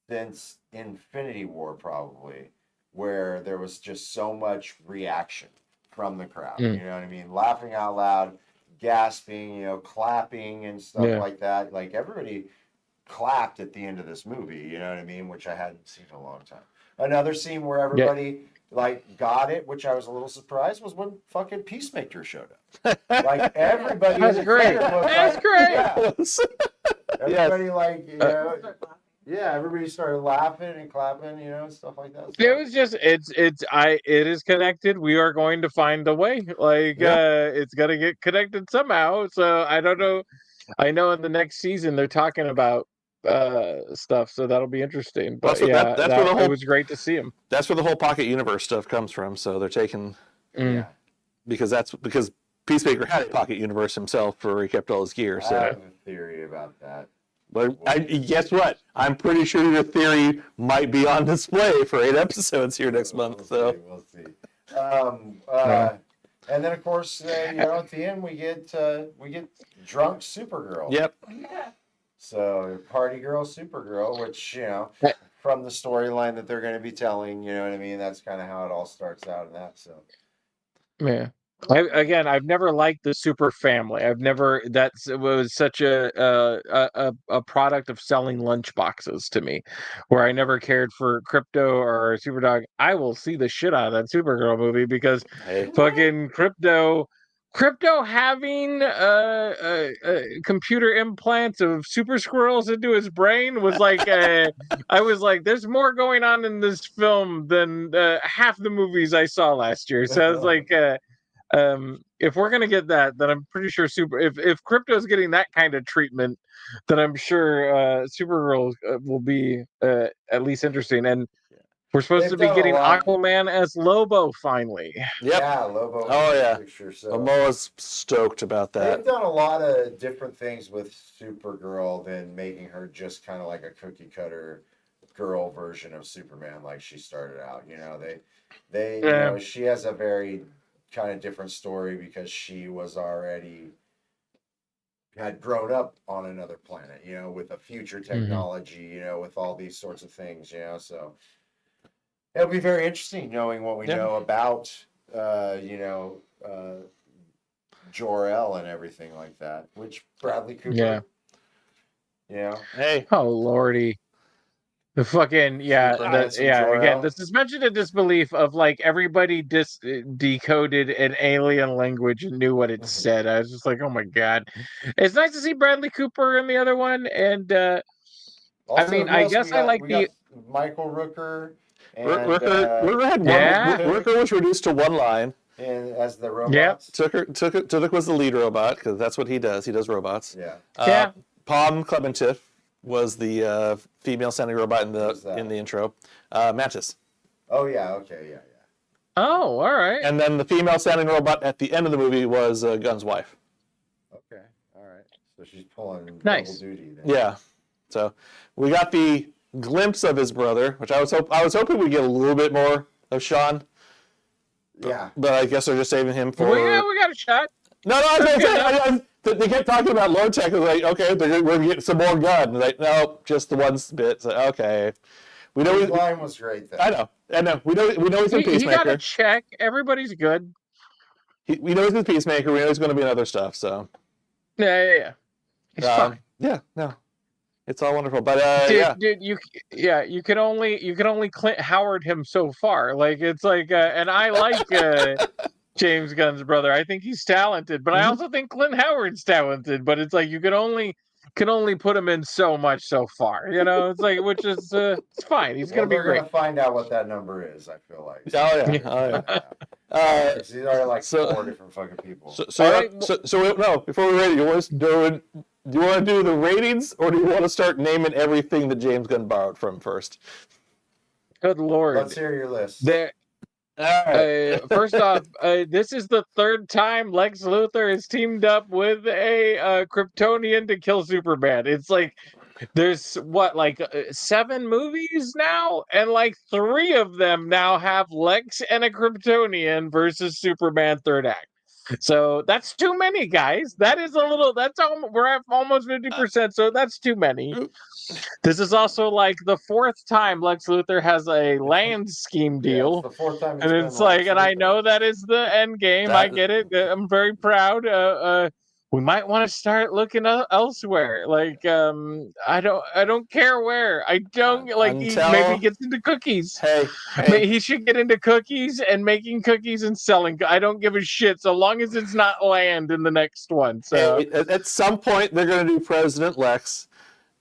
since Infinity War probably, where there was just so much reaction from the crowd. You know what I mean? Laughing out loud, gasping, clapping and stuff like that. Like everybody clapped at the end of this movie, you know what I mean? Which I hadn't seen in a long time. Another scene where everybody got it, which I was a little surprised, was when fucking Peacemaker showed up. Like everybody. That's great. That's great. Yeah. Everybody everybody started laughing and clapping, stuff like that. It was just it is connected. We are going to find a way. It's gonna get connected somehow. So I don't know. I know in the next season they're talking about stuff, so that'll be interesting. But it was great to see him. That's where the whole Pocket Universe stuff comes from. So they're taking because Peacemaker had a Pocket Universe himself where he kept all his gear. So I have a theory about that. But guess what? I'm pretty sure your theory might be on display for 8 episodes here next month. We'll see. And then of course, at the end we get drunk Supergirl. Yep. So party girl Supergirl, which from the storyline that they're going to be telling, you know what I mean. That's kind of how it all starts out in that. So. Yeah. I've never liked the super family. It was such a product of selling lunch boxes to me, where I never cared for Crypto or Superdog. I will see the shit out of that Supergirl movie because fucking Crypto having computer implants of super squirrels into his brain was like I was like, there's more going on in this film than half the movies I saw last year. So I was like, if we're gonna get that, then I'm pretty sure if Crypto's getting that kind of treatment, then I'm sure Supergirl will be at least interesting. And we're supposed to be getting Aquaman as Lobo finally. Yep. Yeah, Lobo. Oh yeah. Picture, so. I'm always stoked about that. They've done a lot of different things with Supergirl than making her just kind of like a cookie cutter girl version of Superman, like she started out. She has a very kind of different story because she was already had grown up on another planet, with a future technology, with all these sorts of things, so it'll be very interesting knowing what we know about Jor-El and everything like that, which Bradley Cooper hey, oh lordy. The fucking again, the suspension of disbelief of like everybody decoded an alien language and knew what it said. I was just like, oh my god. It's nice to see Bradley Cooper in the other one, and also, I guess I like the Michael Rooker And, Rooker was reduced to one line. And as the robots. Tukuk was the lead robot because that's what he does. He does robots. Yeah. Palm Clementif was the female sounding robot in the intro. Mantis. Oh yeah. Okay. Yeah. Oh, all right. And then the female sounding robot at the end of the movie was Gunn's wife. Okay. All right. So she's pulling nice. double duty then. Yeah. So we got the glimpse of his brother, which I was hoping we'd get a little bit more of Sean. Yeah. But I guess they're just saving him for. Well, yeah, we got a shot. No, they kept talking about Lord Tech. I was like, okay, we're going to get some more gun. Like, no, just the one bit. So, okay. We know his line was great, though. I know. We know he's in Peacemaker. He got a check. Everybody's good. We know he's in Peacemaker. We know he's going to be in other stuff, so. Yeah. He's fine. Yeah, no. It's all wonderful, but you can only Clint Howard him so far. Like it's like, and I like James Gunn's brother. I think he's talented, but I also think Clint Howard's talented. But it's like you can only put him in so much so far. You know, it's like which is it's fine. He's gonna be great. We're gonna find out what that number is. I feel like. He's already like 4 different fucking people. So before we rate it, do you want to do the ratings, or do you want to start naming everything that James Gunn borrowed from first? Good Lord. Let's hear your list. First off, this is the third time Lex Luthor has teamed up with a Kryptonian to kill Superman. It's like there's 7 movies now, and 3 of them now have Lex and a Kryptonian versus Superman third act. So that's too many, guys. That's we're at almost 50%, so that's too many. This is also the 4th time Lex Luthor has a land scheme deal. It's the 4th time and it's and I know that is the end game. I get it. I'm very proud. We might want to start looking elsewhere. I don't care where. I don't maybe he gets into cookies. Hey. He should get into cookies and making cookies and selling. I don't give a shit so long as it's not land in the next one. So at some point they're going to do President Lex,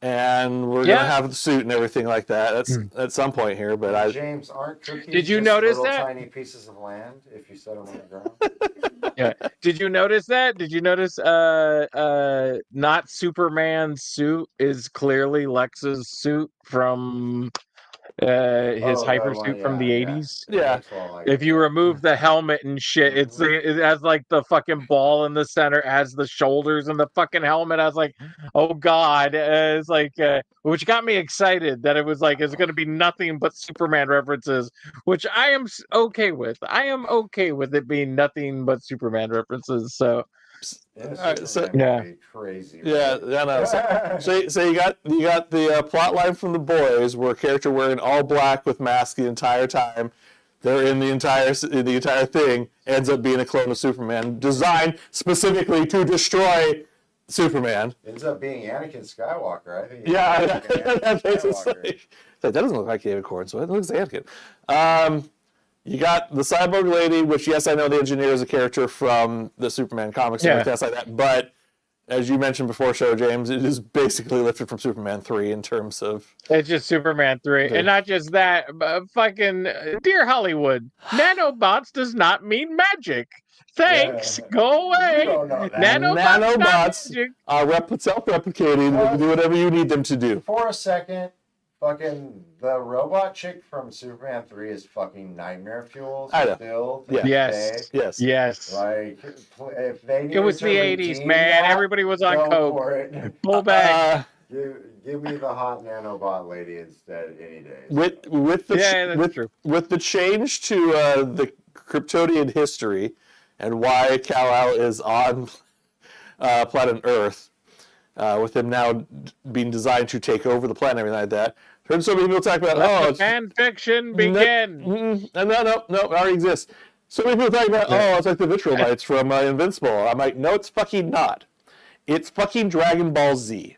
and we're going to have the suit and everything like that. That's at some point here. But James, aren't cookies Did you notice little that? Tiny pieces of land if you set them on the ground? Yeah. Did you notice that? Did you notice not Superman's suit is clearly Lex's suit from his hyper suit from the 80s? Yeah. If you remove the helmet and shit, it has the fucking ball in the center, has the shoulders, and the fucking helmet has oh god, it's which got me excited that it was it's going to be nothing but Superman references, which I am okay with. I am okay with it being nothing but Superman references. So. Crazy. Yeah, I know. So you got the plot line from The Boys, where a character wearing all black with mask the entire time. They're in the entire thing, ends up being a clone of Superman, designed specifically to destroy Superman. Ends up being Anakin Skywalker. I think. Yeah, that doesn't look like David Cornswell. It looks like Anakin. You got the Cyborg Lady, which, yes, I know the engineer is a character from the Superman comics and stuff like that, but as you mentioned before, James, it is basically lifted from Superman 3 in terms of... It's just Superman 3. And not just that, fucking... Dear Hollywood, nanobots does not mean magic. Thanks. Go away. Nanobots are self-replicating. Do whatever you need them to do. For a second... Fucking the robot chick from Superman 3 is fucking nightmare fuel. I know. Still Yes. If they it was the 80s, man. Everybody was on coke. Pull back. Give me the hot nanobot lady instead any day. With the change to the Kryptonian history and why Kal-El is on planet Earth. With him now being designed to take over the planet and everything like that. Heard so many people talk about, fan fiction begin. No, it already exists. So many people talk about, it's like the Vitriolites from Invincible. I'm like, no, it's fucking not. It's fucking Dragon Ball Z.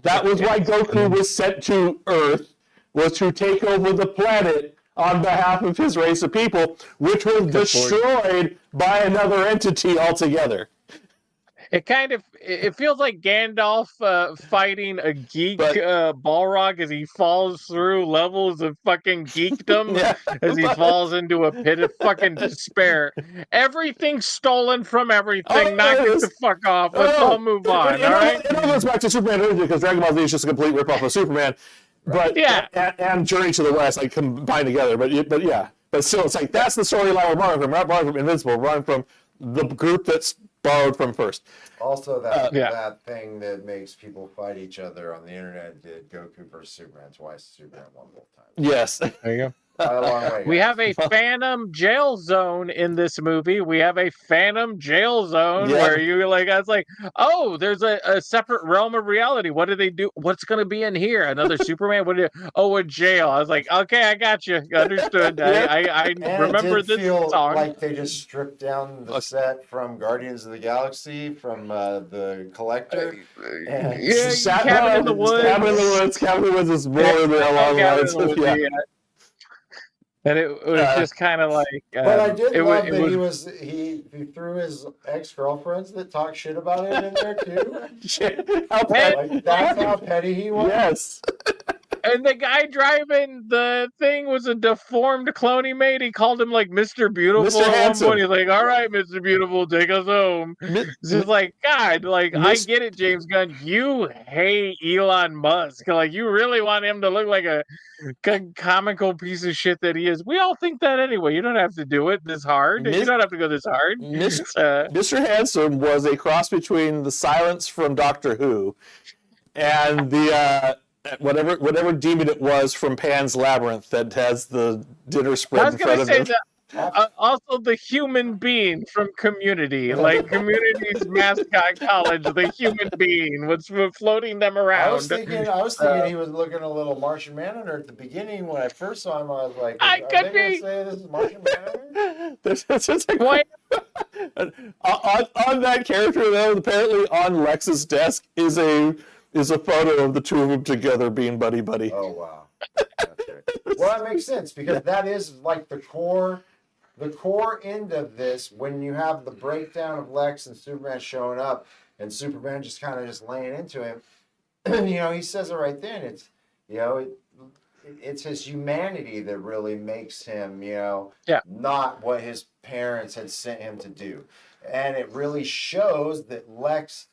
That was why Goku was sent to Earth, was to take over the planet on behalf of his race of people, which was destroyed by another entity altogether. it feels like Gandalf fighting a geek But- Balrog as he falls through levels of fucking geekdom Yeah. as he falls into a pit of fucking despair. Everything's stolen from everything. Knock it it is. the fuck off. Let's all move on. It All right. all goes back to Superman because Dragon Ball Z is just a complete ripoff of Superman. But Yeah. and Journey to the West like combined together. But yeah. But still, it's like that's the storyline we're borrowing from. We're not borrowing from Invincible. We're borrowing from the group that's borrowed from first. Also, that Yeah. that thing that makes people fight each other on the internet did Goku versus Superman. That's why Superman won both times. Yes. There you go. By a long way, We guys. have a phantom jail zone in this movie. We have a phantom jail zone Yeah. where you like, I was like, oh, there's a separate realm of reality. What do they do? What's going to be in here? Another Superman? Oh, a jail. I was like, okay, I got you. Understood. Yeah. I And remember it did this feel song. like they just stripped down the set from Guardians of the Galaxy, from the Collector. And Yeah, Sat- Cabin in the Woods. Cabin in the Woods. Cabin in the Woods is more than Yeah, along the Cabin lines in the of Woods, yeah. And it was just kind of like. But I did it love was- that he threw his ex-girlfriends that talk shit about him in there too. How bad? Like that's how petty he was. Yes. And the guy driving the thing was a deformed clone he made. He called him like Mr. Beautiful Mr. at one Handsome. point. He's like, "All right, Mr. Beautiful, take us home." It's just like, God, like I Mis- get it, James Gunn. You hate Elon Musk. Like you really want him to look like a comical piece of shit that he is. We all think that anyway. You don't have to do it this hard. You Mis- don't have to go this hard. Mr. Handsome was a cross between the silence from Doctor Who and the whatever demon it was from Pan's Labyrinth that has the dinner I spread was in front gonna of say him. that. Also, the human being from Community, like Community's mascot college, the human being was floating them around. I was thinking he was looking a little Martian Manhunter at the beginning when I first saw him. I was like, I "Are could they gonna be. say this is Martian Manhunter?" It's just like, Why- on that character though, apparently on Lex's desk is a photo of the two of them together being buddy buddy. Oh wow. That's great. Well, that makes sense because that is like the core end of this. When you have the breakdown of Lex and Superman showing up, and Superman just kind of just laying into him. He says it right then. It's it's his humanity that really makes him, not what his parents had sent him to do, and it really shows that Lex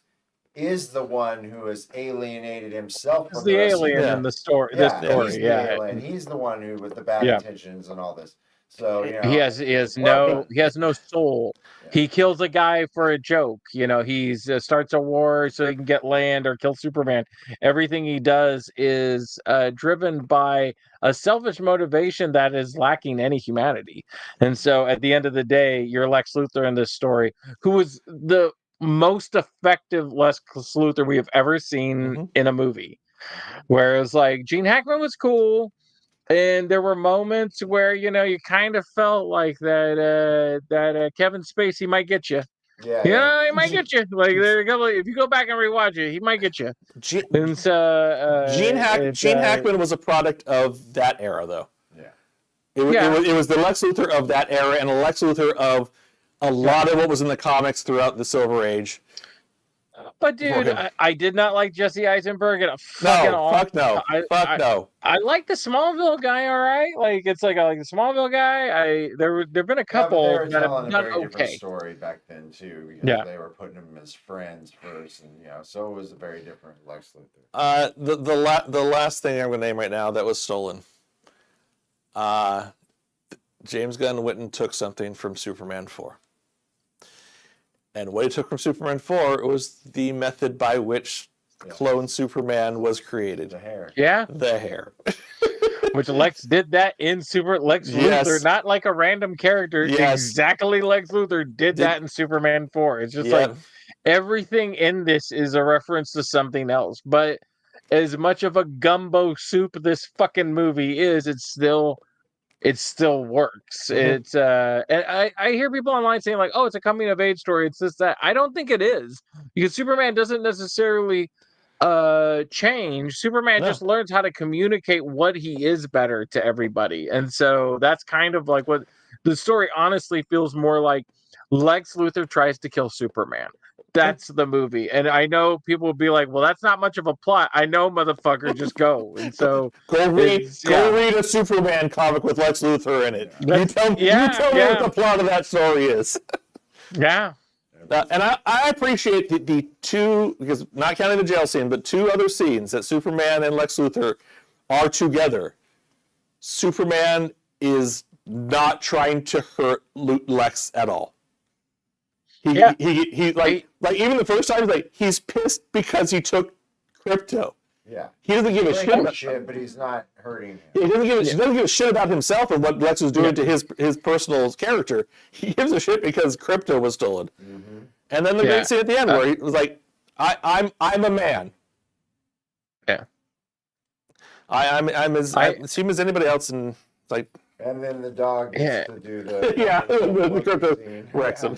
is the one who has alienated himself He's from the rest of alien Yeah. in the story. Yeah, This story, he's the yeah. alien. He's the one who with the bad Yeah. intentions and all this. So He has Well no soul. He kills a guy for a joke. He's starts a war so he can get land or kill Superman. Everything he does is driven by a selfish motivation that is lacking any humanity. And so at the end of the day, you're Lex Luthor in this story, who was the most effective Lex Luthor we have ever seen Mhm. in a movie. Whereas like Gene Hackman was cool. And there were moments where you kind of felt like that Kevin Spacey might get you. yeah. He might get you. Like there are a couple. If you go back and rewatch it, he might get you. Gene, And so Gene Hackman was a product of that era, though. Yeah. It was the Lex Luthor of that era and the Lex Luthor of a lot of what was in the comics throughout the Silver Age. But dude, Okay. I did not like Jesse Eisenberg at No, fucking all. fuck no, no. I like the Smallville guy, all right. Like it's like I like the Smallville guy. There've been a couple They were that telling have a done very different okay. story back then too. Yeah. They were putting him as friends first, and so it was a very different Lex Luthor. The last thing I'm going to name right now that was stolen. James Gunn went and took something from Superman 4. And what he took from Superman 4 was the method by which clone Superman was created. The hair. Yeah, The hair. which Lex did that in Lex Yes. Luthor, not like a random character. Yes. Exactly, Lex Luthor did that in Superman 4. It's just like everything in this is a reference to something else. But as much of a gumbo soup this fucking movie is, it still works. Mhm. It's and I hear people online saying like, oh, it's a coming of age story, it's this, that. I don't think it is, because Superman doesn't necessarily change. Superman No. just learns how to communicate what he is better to everybody. And so that's kind of like what the story honestly feels more like. Lex Luthor tries to kill Superman. That's the movie. And I know people will be like, well, that's not much of a plot. I know, motherfucker, just go. And so Go read yeah. a Superman comic with Lex Luthor in it. You tell me what the plot of that story is. Yeah. And I appreciate the two, because not counting the jail scene, but two other scenes that Superman and Lex Luthor are together. Superman is not trying to hurt Lex at all. He even the first time, he's pissed because he took Crypto. Yeah. He doesn't give a shit. But he's not hurting him. He doesn't give a shit about himself and what Lex was doing to his personal character. He gives a shit because Crypto was stolen. Mm-hmm. And then the great scene at the end where he was like, I'm a man. Yeah. I'm as same as anybody else, and like. And then the dog gets to do the the Crypto wrecks him.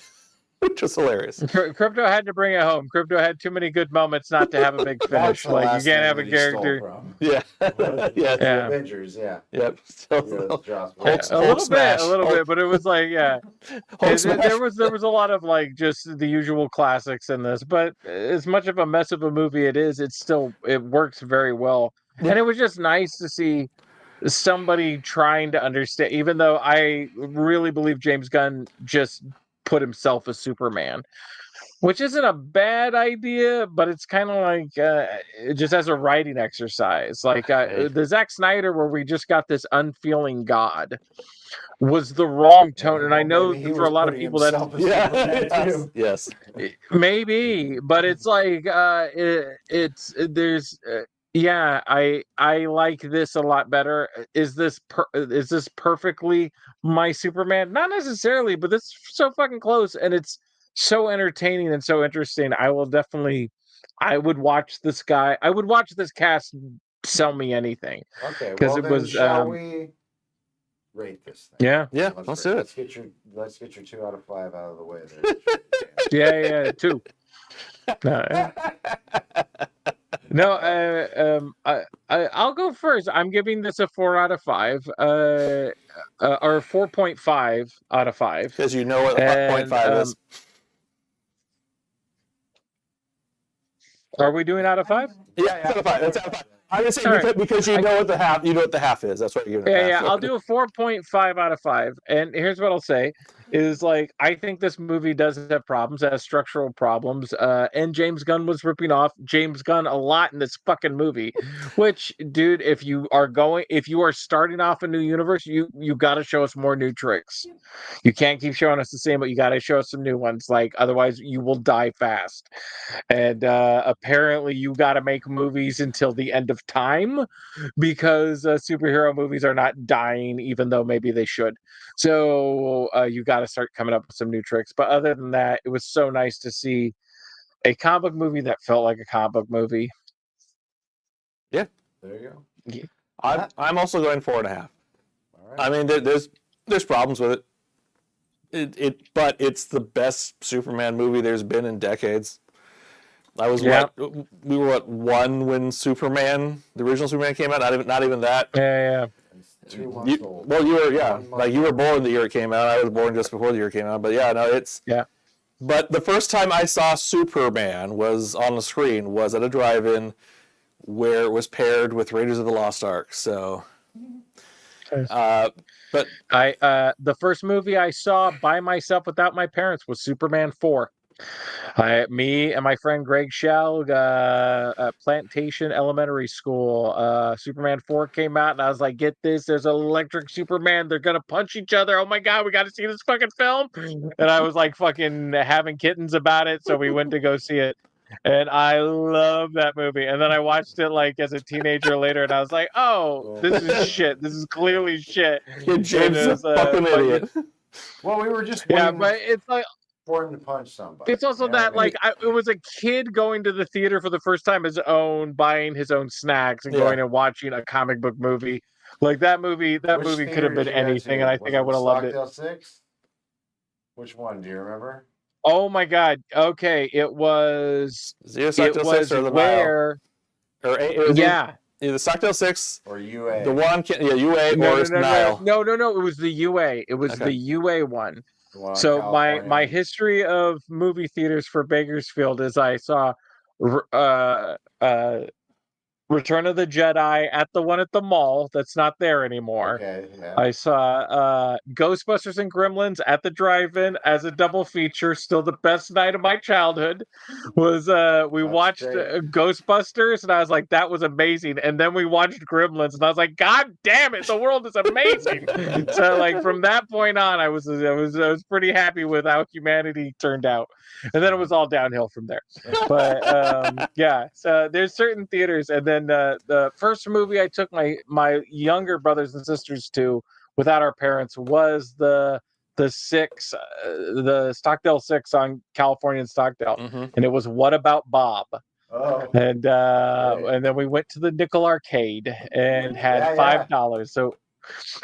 Which was hilarious. Crypto had to bring it home. Crypto had too many good moments not to have a big finish. Like you can't have a character. Yeah. The Avengers. Yeah. Yep. A little bit, but it was like, there was a lot of like just the usual classics in this. But as much of a mess of a movie it works very well. And it was just nice to see somebody trying to understand, even though I really believe James Gunn just put himself as Superman, which isn't a bad idea, but it's kind of like just as a writing exercise, like the Zack Snyder where we just got this unfeeling god was the wrong tone. And I know for a lot of people that yes, maybe, but it's like I like this a lot better. Is this perfectly my Superman? Not necessarily, but it's so fucking close, and it's so entertaining and so interesting. I would watch this guy. I would watch this cast sell me anything. Okay, well, shall we rate this thing? Yeah. Let's do it. Let's get your 2 out of 5 out of the way there. Yeah, 2. No, I'll go first. I'm giving this a 4 out of 5, or 4.5 out of 5. Because you know what 0.5 is. Are we doing out of 5? Yeah, out of 5. That's out of 5. I'm just saying because you know what the half. You know what the half is. That's what you're giving. Yeah. I'll do a 4.5 out of 5. And here's what I'll say: is like I think this movie does have problems, has structural problems, and James Gunn was ripping off James Gunn a lot in this fucking movie. Which, dude, if you are starting off a new universe, you got to show us more new tricks. You can't keep showing us the same, but you got to show us some new ones. Like otherwise, you will die fast. And apparently, you got to make movies until the end of time because superhero movies are not dying, even though maybe they should. So you got to start coming up with some new tricks. But other than that, it was so nice to see a comic book movie that felt like a comic book movie. Yeah, there you go. Yeah. I'm also going 4.5. All right. I mean, there's problems with it. But it's the best Superman movie there's been in decades. We were at 1 when the original Superman came out. Not even that. Yeah. 2 months old. Well, you were born the year it came out. I was born just before the year it came out. But it's. But the first time I saw Superman was on the screen was at a drive-in where it was paired with Raiders of the Lost Ark. So. But the first movie I saw by myself without my parents was Superman 4. Me and my friend Greg Schell, Plantation Elementary School, Superman 4 came out, and I was like, get this, there's an electric Superman, they're gonna punch each other, oh my god, we gotta see this fucking film. And I was like fucking having kittens about it, so we went to go see it. And I love that movie. And then I watched it like as a teenager later, and I was like, oh, this is shit. This is clearly shit. James is a fucking idiot. Well, we were just but it's like for him to punch somebody. It's also that it was a kid going to the theater for the first time buying his own snacks and going and watching a comic book movie. Like that movie could have been anything, and I think I would have loved it. Stockdale 6? Which one? Do you remember? Oh my god. Okay, it was. Stockdale 6 or the where? Either Stockdale 6 or UA. The one, UA or Nile. No. It was the UA. It was the UA one. The one on So my California. history of movie theaters for Bakersfield is I saw r- uh uh Return of the Jedi at the one at the mall that's not there anymore. Okay, yeah. I saw Ghostbusters and Gremlins at the drive-in as a double feature. Still the best night of my childhood was we That's watched great. Ghostbusters and I was like, that was amazing. And then we watched Gremlins and I was like, God damn it, the world is amazing. So like from that point on, I was pretty happy with how humanity turned out. And then it was all downhill from there. But yeah, so there's certain theaters, and then the first movie I took my younger brothers and sisters to without our parents was the Stockdale 6 on California and Stockdale, and it was What About Bob? Oh, And great. then we went to the Nickel Arcade and had Yeah, yeah. $5. So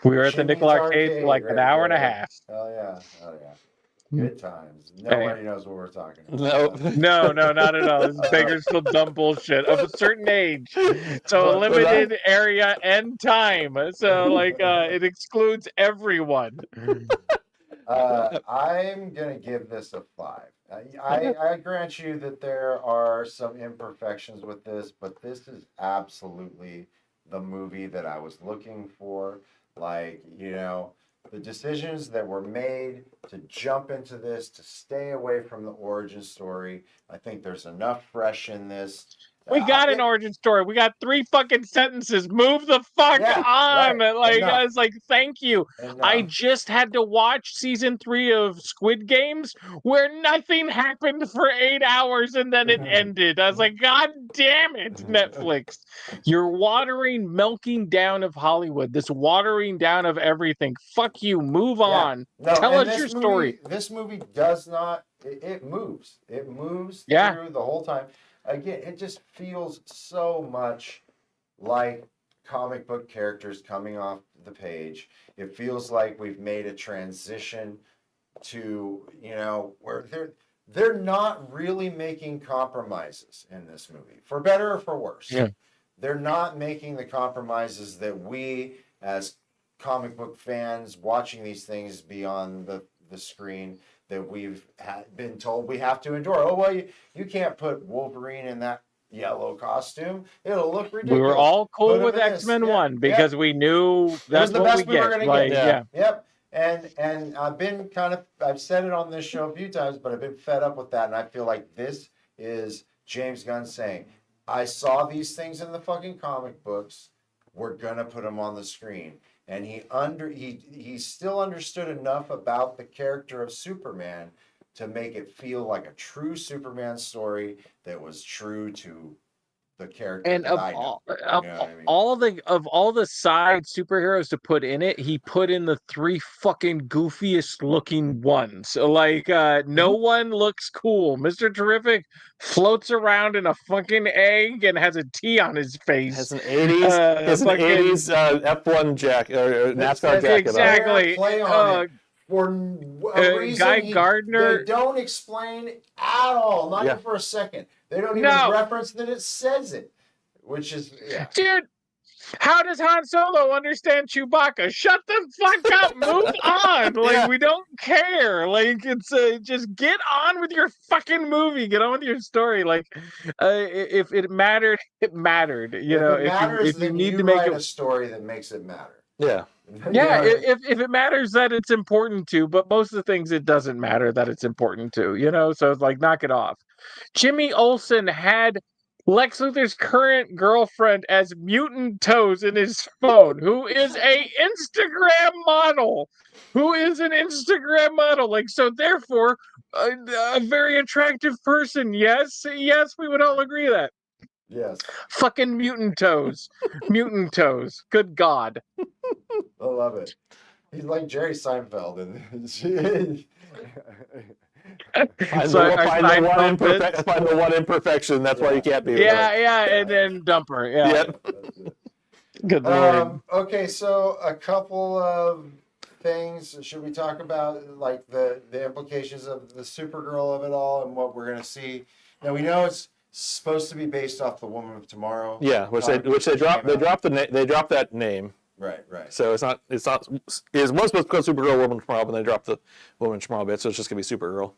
we were at the Nickel Jimmy's Arcade for like an Arcade, hour right and a there. half. Oh yeah, oh yeah. Mm. Good times. Nobody knows what we're talking No. about. No, not at all. This is Bakersfield dumb bullshit of a certain age. So a What- limited area and time. So like it excludes everyone. I'm gonna give this a 5. I grant you that there are some imperfections with this, but this is absolutely the movie that I was looking for. Like, the decisions that were made to jump into this, to stay away from the origin story. I think there's enough fresh in this. We got an origin story. We got 3 fucking sentences. Move the fuck Yeah, on. right. Like Enough. I was like, thank you. I Enough. just had to watch season 3 of Squid Games where nothing happened for 8 hours and then it ended. I was like, God damn it, Netflix. You're milking down of Hollywood. This watering down of everything. Fuck you. Move on. No, Tell and us your story. This movie does not. It moves. It moves Yeah. through the whole time. Again, it just feels so much like comic book characters coming off the page. It feels like we've made a transition to, where they're not really making compromises in this movie, for better or for worse. Yeah. They're not making the compromises that we, as comic book fans, watching these things beyond the screen, that we've been told we have to endure. Oh, well, you can't put Wolverine in that yellow costume. It'll look ridiculous. We were all cool Put him with in this. X-Men Yeah, 1 because we knew it that's was the what best we we were get. going to Like, get. yeah. Yep. And I've been I've said it on this show a few times, but I've been fed up with that. And I feel like this is James Gunn saying, I saw these things in the fucking comic books. We're going to put them on the screen. And he still understood enough about the character of Superman to make it feel like a true Superman story that was true to the character And that of I know. all You know what I mean? all the side superheroes to put in it, he put in the 3 fucking goofiest looking ones. Like no one looks cool. Mr. Terrific floats around in a fucking egg and has a T on his face. Has an 80s F1 jacket or NASCAR jacket exactly. Play on it for a reason Guy Gardner. They don't explain at all, not even for a second. They don't even reference that it says it, which is Dude, how does Han Solo understand Chewbacca? Shut the fuck up. Move on. Like, we don't care. Like, it's just get on with your fucking movie. Get on with your story. Like, if it mattered, it mattered. You know, if it matters, if you then need to make a story that makes it matter. Yeah. Yeah, if it matters that it's important to, but most of the things it doesn't matter that it's important to, so it's like, knock it off. Jimmy Olsen had Lex Luthor's current girlfriend as Mutant Toes in his phone, who is a Instagram model, like, so therefore a very attractive person. Yes, we would all agree that. Yes. Fucking Mutant Toes. Good God. I love it. He's like Jerry Seinfeld. Find the one imperfection. That's why you can't be. And then Dumper. Yeah. Good Lord. Okay, so a couple of things. Should we talk about like the implications of the Supergirl of it all and what we're gonna see? Now we know it's supposed to be based off the Woman of Tomorrow. Yeah, which they dropped that name. Right, right. So it's not. It was supposed to go Supergirl, Woman tomorrow, but they dropped the Woman tomorrow bit, so it's just gonna be Supergirl.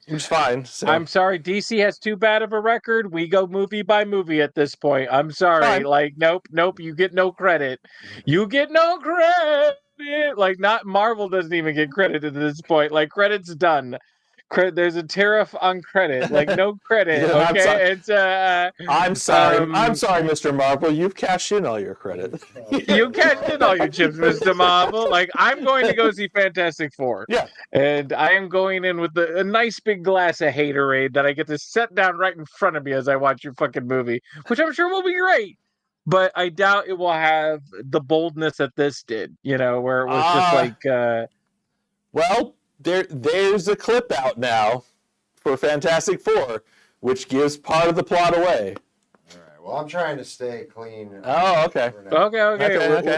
Which is fine. So. I'm sorry, DC has too bad of a record. We go movie by movie at this point. I'm sorry. Fine. Like, nope. You get no credit. You get no credit. Like, not Marvel doesn't even get credit at this point. Like, credit's done. There's a tariff on credit. Like, no credit. Yeah, I'm sorry. Okay, it's I'm sorry. I'm sorry, Mr. Marvel. You've cashed in all your credit. You cashed in all your chips, Mr. Marvel. Like, I'm going to go see Fantastic Four. Yeah. And I am going in with a nice big glass of haterade that I get to set down right in front of me as I watch your fucking movie, which I'm sure will be great. But I doubt it will have the boldness that this did, where it was just like... Well, there's a clip out now for Fantastic Four, which gives part of the plot away. All right. Well, I'm trying to stay clean. Oh, okay. Okay.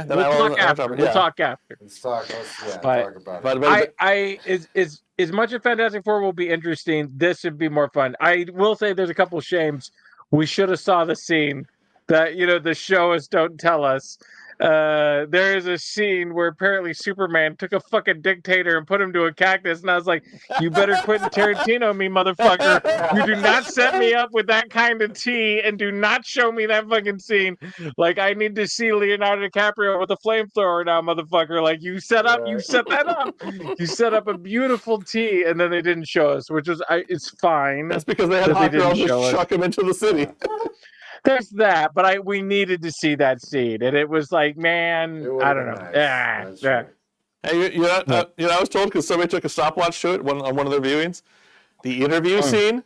We'll talk after. We'll talk after. Let's talk about it. As much as Fantastic Four will be interesting, this should be more fun. I will say there's a couple of shames. We should have saw the scene that, the show us, don't tell us. There is a scene where apparently Superman took a fucking dictator and put him to a cactus, and I was like, you better Quentin Tarantino me, motherfucker. You do not set me up with that kind of tea, and do not show me that fucking scene. Like, I need to see Leonardo DiCaprio with a flamethrower now, motherfucker. Like, you set that up. You set up a beautiful tea, and then they didn't show us, which is, it's fine. That's because they had hot girls just chuck him into the city. There's that, but we needed to see that scene, and it was like, man, I don't know. Nice. Yeah. Hey, I was told because somebody took a stopwatch to it on one of their viewings. The interview scene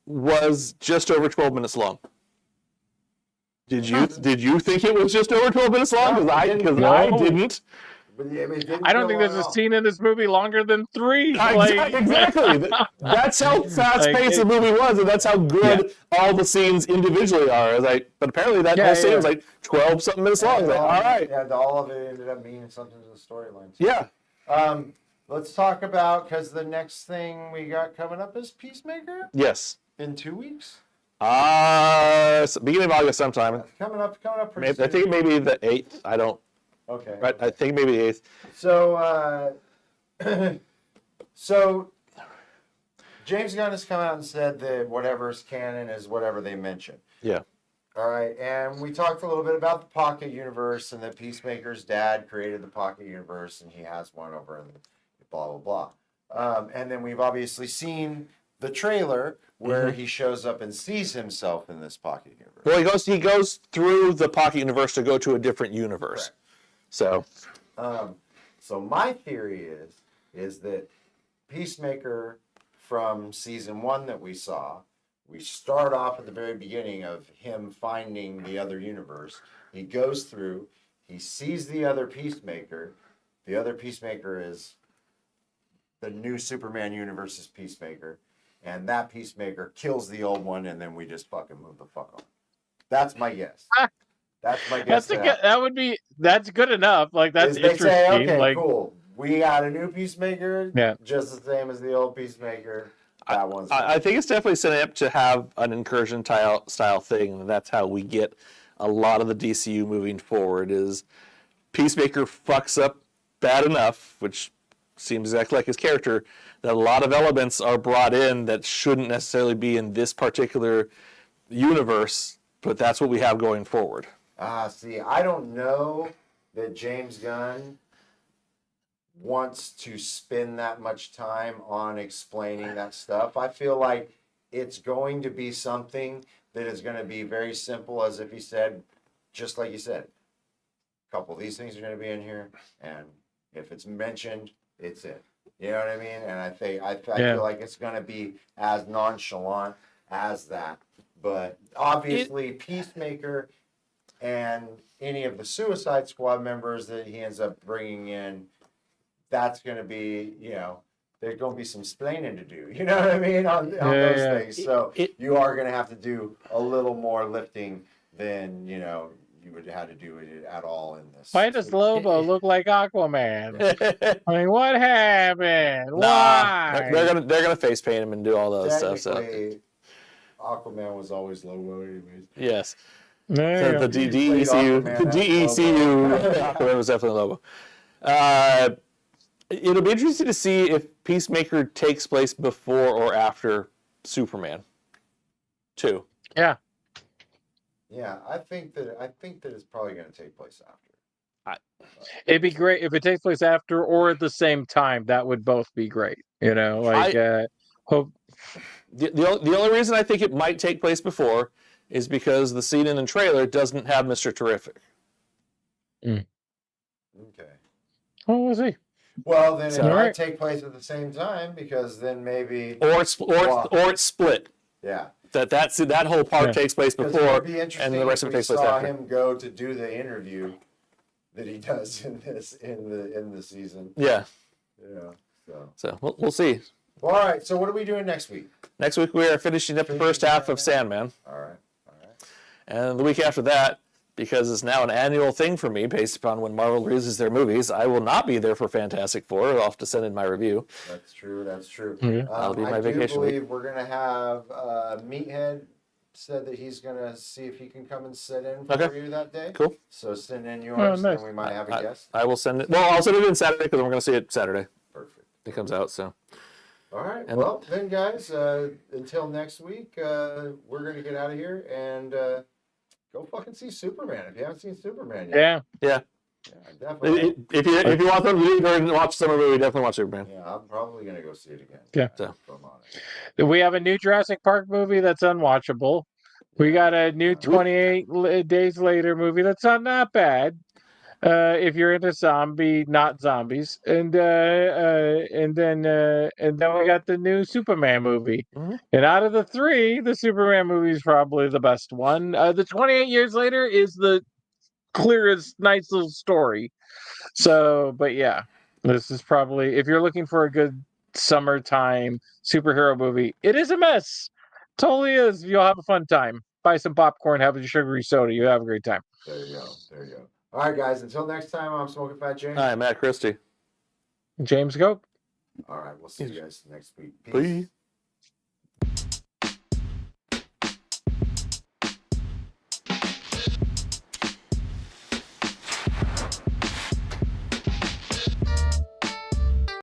was just over 12 minutes long. Did you think it was just over 12 minutes long? Because I didn't. I don't think there's a scene in this movie longer than 3. Exactly. That's how fast-paced the movie was, and that's how good all the scenes individually are. But apparently that whole scene was like 12-something minutes long. All right. Yeah, all of it ended up meaning something to the storyline. Yeah. Let's talk about, because the next thing we got coming up is Peacemaker? Yes. In 2 weeks? Beginning of August sometime. Coming up pretty soon. I think maybe the 8th. I don't. Okay. But I think maybe the 8th. So James Gunn has come out and said that whatever's canon is whatever they mention. Yeah. All right. And we talked a little bit about the Pocket Universe and that Peacemaker's dad created the Pocket Universe and he has one over in blah, blah, blah. And then we've obviously seen the trailer where he shows up and sees himself in this Pocket Universe. Well, he goes through the Pocket Universe to go to a different universe. Correct. So my theory is that Peacemaker from season 1 that we saw, we start off at the very beginning of him finding the other universe. He goes through, he sees the other Peacemaker. The other Peacemaker is the new Superman universe's Peacemaker. And that Peacemaker kills the old one, and then we just fucking move the fuck on. That's my guess. That's my guess. That's good enough. Like, that's interesting. They say, okay, like, cool. We got a new Peacemaker, just the same as the old Peacemaker. I think it's definitely set up to have an incursion style thing, and that's how we get a lot of the DCU moving forward. Is Peacemaker fucks up bad enough, which seems exactly like his character, that a lot of elements are brought in that shouldn't necessarily be in this particular universe, but that's what we have going forward. See, I don't know that James Gunn wants to spend that much time on explaining that stuff. I feel like it's going to be something that is going to be very simple, as if he said, just like you said, a couple of these things are going to be in here, and if it's mentioned, it's it. You know what I mean? And I feel like it's going to be as nonchalant as that. But obviously, Peacemaker and any of the Suicide Squad members that he ends up bringing in, that's going to be, there's going to be some splaining to do. You know what I mean? On those things. So you are going to have to do a little more lifting than, you would have to do it at all in this. Why does Lobo look like Aquaman? I mean, what happened? Why? They're gonna face paint him and do all those stuff. So Aquaman was always Lobo anyways. Yes. There you The go. DECU, Aquaman the as DECU, logo. Aquaman was definitely the logo. It'll be interesting to see if Peacemaker takes place before or after Superman 2. Yeah. Yeah, I think that it's probably going to take place after. It'd be great if it takes place after or at the same time. That would both be great. You know, like hope. The only reason I think it might take place before is because the scene in the trailer doesn't have Mr. Terrific. Okay. Oh, we'll see. Well, then it might Alright. take place at the same time because then maybe. Or it's split. Yeah. That whole part takes place Because before, it would be interesting and the rest if of it we takes place saw after. him go to do the interview that he does in the season. Yeah. Yeah. So we'll see. Well, all right. So what are we doing next week? Next week we are finishing up the first half of Sandman, All right. and the week after that, because it's now an annual thing for me based upon when Marvel releases their movies, I will not be there for Fantastic Four. I'll have to send in my review. That's true. Yeah. That'll be my I vacation do week. believe we're gonna have Meathead said that he's gonna see if he can come and sit in for you that day. Cool. So send in yours, nice. then we might have a guest. I will send it. Well, I'll send it in Saturday because we're going to see it Saturday. Perfect. It comes out, so. All right. And- Well, then, guys, until next week, we're gonna get out of here and go fucking see Superman if you haven't seen Superman yet. Yeah. Yeah. Yeah, definitely. If you want them to go and watch summer movie, definitely watch Superman. Yeah, I'm probably gonna go see it again. Yeah. So. If I'm honest. We have a new Jurassic Park movie that's unwatchable. We got a new 28 Days Later movie that's not bad. If you're into not zombies, and then we got the new Superman movie. Mm-hmm. And out of the three, the Superman movie is probably the best one. The 28 Years Later is the clearest, nice little story. So, but yeah, this is probably, if you're looking for a good summertime superhero movie, it is a mess. Totally is. You'll have a fun time. Buy some popcorn, have a sugary soda. You have a great time. There you go. All right, guys. Until next time, I'm Smoking Phat J. Hi, Matt Christy. James Goat. All right, we'll see you guys next week. Peace. Bye.